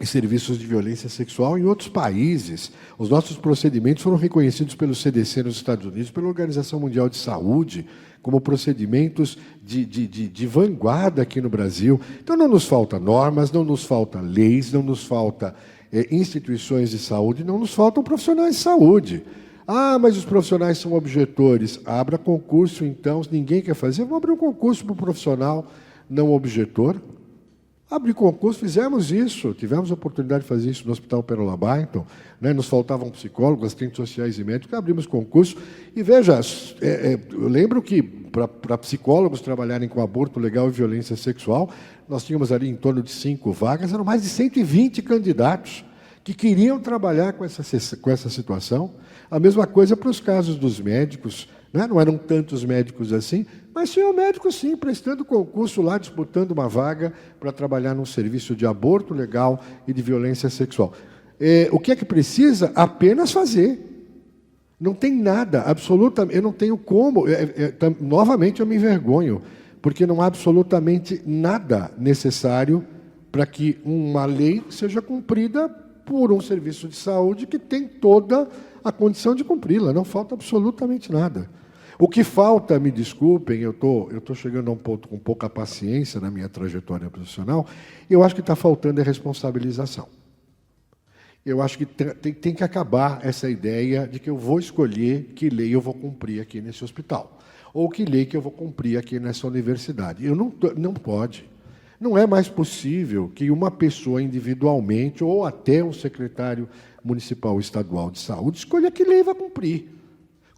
e serviços de violência sexual em outros países. Os nossos procedimentos foram reconhecidos pelo CDC nos Estados Unidos, pela Organização Mundial de Saúde, como procedimentos de vanguarda aqui no Brasil. Então, não nos falta normas, não nos falta leis, não nos falta instituições de saúde, não nos faltam profissionais de saúde. Ah, mas os profissionais são objetores. Abra concurso, então, se ninguém quer fazer, vamos abrir um concurso para o profissional não objetor. Abre concurso, fizemos isso, tivemos a oportunidade de fazer isso no Hospital Pérola Byington, né? Nos faltavam psicólogos, assistentes sociais e médicos, abrimos concurso. E veja, eu lembro que para psicólogos trabalharem com aborto legal e violência sexual, nós tínhamos ali em torno de 5 vagas, eram mais de 120 candidatos que queriam trabalhar com essa situação. A mesma coisa para os casos dos médicos, né? Não eram tantos médicos assim, mas tinha médico, sim, prestando concurso lá, disputando uma vaga para trabalhar num serviço de aborto legal e de violência sexual. o que é que precisa? Apenas fazer. Não tem nada, absolutamente, eu não tenho como, novamente eu me envergonho, porque não há absolutamente nada necessário para que uma lei seja cumprida por um serviço de saúde que tem toda a condição de cumpri-la, não falta absolutamente nada. O que falta, me desculpem, eu estou chegando a um ponto com pouca paciência na minha trajetória profissional, eu acho que está faltando a responsabilização. Eu acho que tem que acabar essa ideia de que eu vou escolher que lei eu vou cumprir aqui nesse hospital, ou que lei que eu vou cumprir aqui nessa universidade. Não pode. Não é mais possível que uma pessoa individualmente, ou até um secretário municipal ou estadual de saúde, escolha que lei vai cumprir,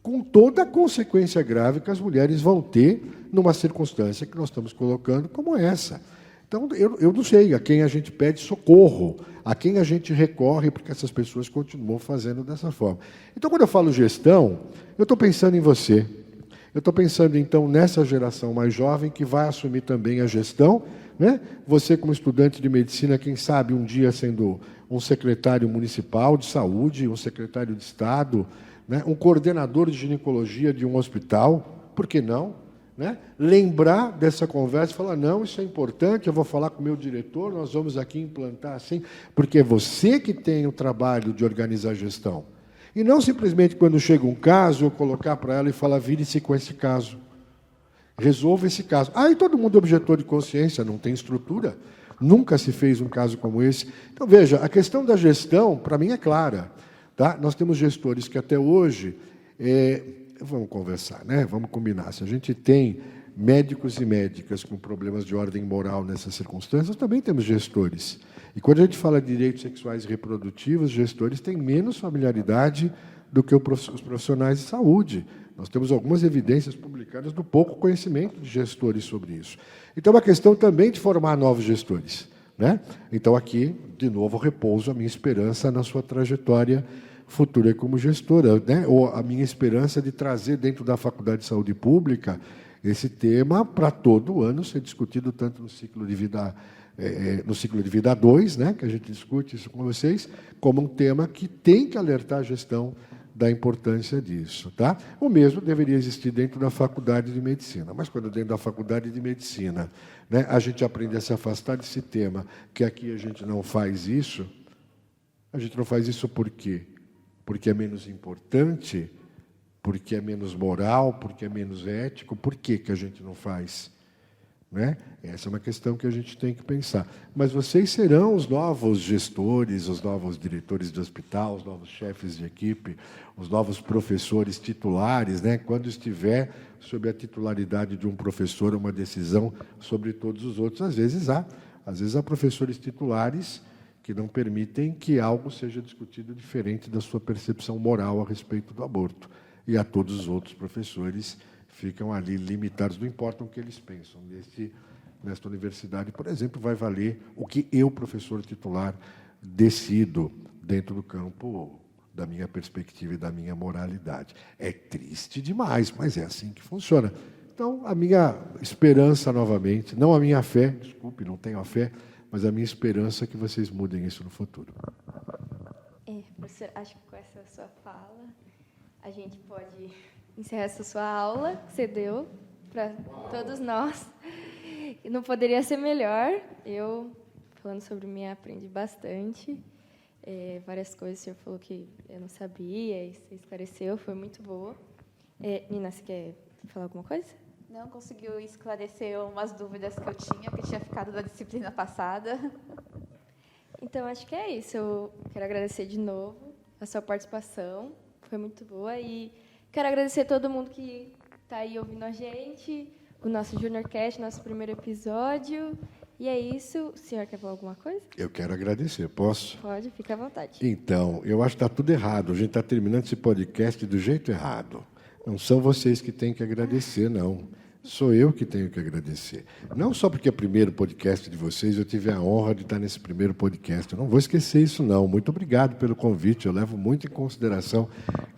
com toda a consequência grave que as mulheres vão ter numa circunstância que nós estamos colocando como essa. Então, eu não sei a quem a gente pede socorro, a quem a gente recorre, porque essas pessoas continuam fazendo dessa forma. Então, quando eu falo gestão, eu estou pensando em você. Eu estou pensando, então, nessa geração mais jovem que vai assumir também a gestão, né? Você, como estudante de medicina, quem sabe um dia sendo um secretário municipal de saúde, um secretário de Estado, né? Um coordenador de ginecologia de um hospital, por que não? Né? Lembrar dessa conversa e falar, não, isso é importante, eu vou falar com o meu diretor, nós vamos aqui implantar assim, porque é você que tem o trabalho de organizar a gestão. E não simplesmente quando chega um caso, eu colocar para ela e falar, vire-se com esse caso. Resolva esse caso. Aí todo mundo é objetor de consciência, não tem estrutura, nunca se fez um caso como esse. Então, veja, a questão da gestão, para mim, é clara. Tá? Nós temos gestores que até hoje... Vamos conversar, né? Vamos combinar. Se a gente tem médicos e médicas com problemas de ordem moral nessas circunstâncias, também temos gestores. E quando a gente fala de direitos sexuais e reprodutivos, gestores têm menos familiaridade do que os profissionais de saúde. Nós temos algumas evidências publicadas do pouco conhecimento de gestores sobre isso. Então, é uma questão também de formar novos gestores, né? Então, aqui, de novo, repouso a minha esperança na sua trajetória futura como gestora, né? Ou a minha esperança de trazer dentro da Faculdade de Saúde Pública esse tema para todo ano ser discutido tanto no ciclo de vida 2, né? Que a gente discute isso com vocês, como um tema que tem que alertar a gestão da importância disso, tá? O mesmo deveria existir dentro da Faculdade de Medicina, mas quando dentro da Faculdade de Medicina, né, a gente aprende a se afastar desse tema, que aqui a gente não faz isso, por quê? Porque é menos importante, porque é menos moral, porque é menos ético. Por que a gente não faz? Né? Essa é uma questão que a gente tem que pensar. Mas vocês serão os novos gestores, os novos diretores de hospital, os novos chefes de equipe, os novos professores titulares, né? Quando estiver sob a titularidade de um professor uma decisão sobre todos os outros. Às vezes há professores titulares que não permitem que algo seja discutido diferente da sua percepção moral a respeito do aborto. E a todos os outros professores ficam ali limitados, não importa o que eles pensam. Nesta universidade, por exemplo, vai valer o que eu, professor titular, decido dentro do campo da minha perspectiva e da minha moralidade. É triste demais, mas é assim que funciona. Então, a minha esperança, novamente, não a minha fé, desculpe, não tenho a fé, mas a minha esperança é que vocês mudem isso no futuro. Professor, acho que com essa sua fala, a gente pode encerrar essa sua aula que você deu para todos nós. E não poderia ser melhor. Eu, falando sobre mim, aprendi bastante. Várias coisas o senhor falou que eu não sabia, e você esclareceu, foi muito boa. Nina, você quer falar alguma coisa? Não conseguiu esclarecer umas dúvidas que eu tinha, que tinha ficado da disciplina passada. Então, acho que é isso. Eu quero agradecer de novo a sua participação, foi muito boa. E quero agradecer a todo mundo que está aí ouvindo a gente, o nosso JuniorCast, nosso primeiro episódio. E é isso. O senhor quer falar alguma coisa? Eu quero agradecer. Posso? Pode, fica à vontade. Então, eu acho que está tudo errado. A gente está terminando esse podcast do jeito errado. Não são vocês que têm que agradecer, não. Sou eu que tenho que agradecer. Não só porque é o primeiro podcast de vocês, eu tive a honra de estar nesse primeiro podcast. Eu não vou esquecer isso, não. Muito obrigado pelo convite. Eu levo muito em consideração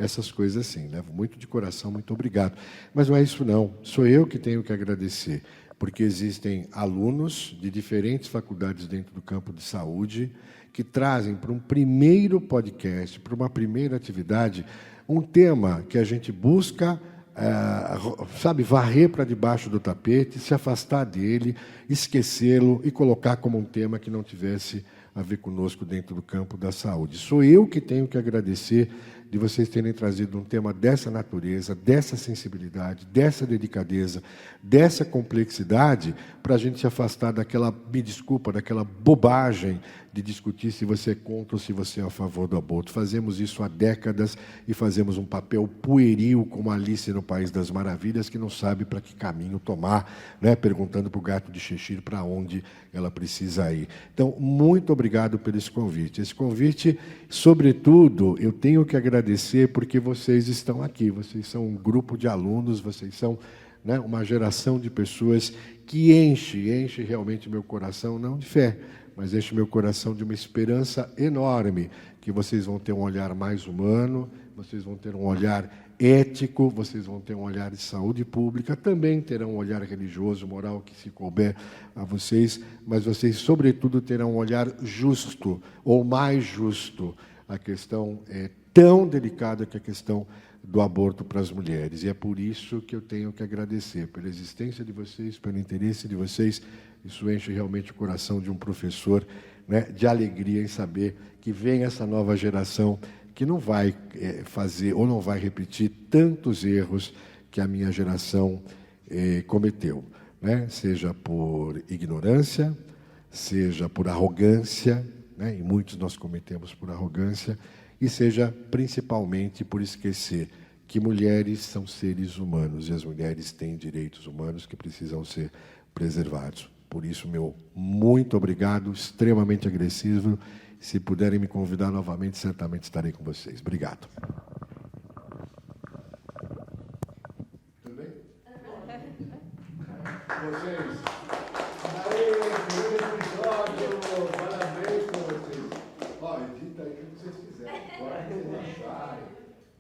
essas coisas assim. Levo muito de coração, muito obrigado. Mas não é isso, não. Sou eu que tenho que agradecer. porque existem alunos de diferentes faculdades dentro do campo de saúde que trazem para um primeiro podcast, para uma primeira atividade, um tema que a gente busca, varrer para debaixo do tapete, se afastar dele, esquecê-lo e colocar como um tema que não tivesse a ver conosco dentro do campo da saúde. Sou eu que tenho que agradecer de vocês terem trazido um tema dessa natureza, dessa sensibilidade, dessa delicadeza, dessa complexidade, para a gente se afastar daquela, me desculpa, daquela bobagem de discutir se você é contra ou se você é a favor do aborto. Fazemos isso há décadas e fazemos um papel pueril como Alice no País das Maravilhas, que não sabe para que caminho tomar, né? Perguntando para o gato de Cheshire para onde ela precisa ir. Então, muito obrigado por esse convite. Esse convite, sobretudo, eu tenho que agradecer porque vocês estão aqui. Vocês são um grupo de alunos, vocês são, né, uma geração de pessoas que enche realmente meu coração, não de fé, mas enche meu coração de uma esperança enorme, que vocês vão ter um olhar mais humano, vocês vão ter um olhar ético, vocês vão ter um olhar de saúde pública, também terão um olhar religioso, moral, que se couber a vocês, mas vocês, sobretudo, terão um olhar justo, ou mais justo. A questão é tão delicada que a questão do aborto para as mulheres. E é por isso que eu tenho que agradecer, pela existência de vocês, pelo interesse de vocês. Isso enche realmente o coração de um professor, né, de alegria em saber que vem essa nova geração que não vai fazer ou não vai repetir tantos erros que a minha geração cometeu, né? Seja por ignorância, seja por arrogância, né? E muitos nós cometemos por arrogância, e seja principalmente por esquecer que mulheres são seres humanos e as mulheres têm direitos humanos que precisam ser preservados. Por isso, meu muito obrigado, extremamente agressivo. Se puderem me convidar novamente, certamente estarei com vocês. Obrigado. Tudo bem? Vocês. Parabéns para vocês. Ó, edita aí o que vocês quiserem. Agora que vocês acharem,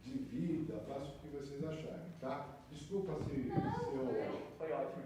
divida, faça o que vocês acharem, tá? Desculpa se eu... Foi ótimo.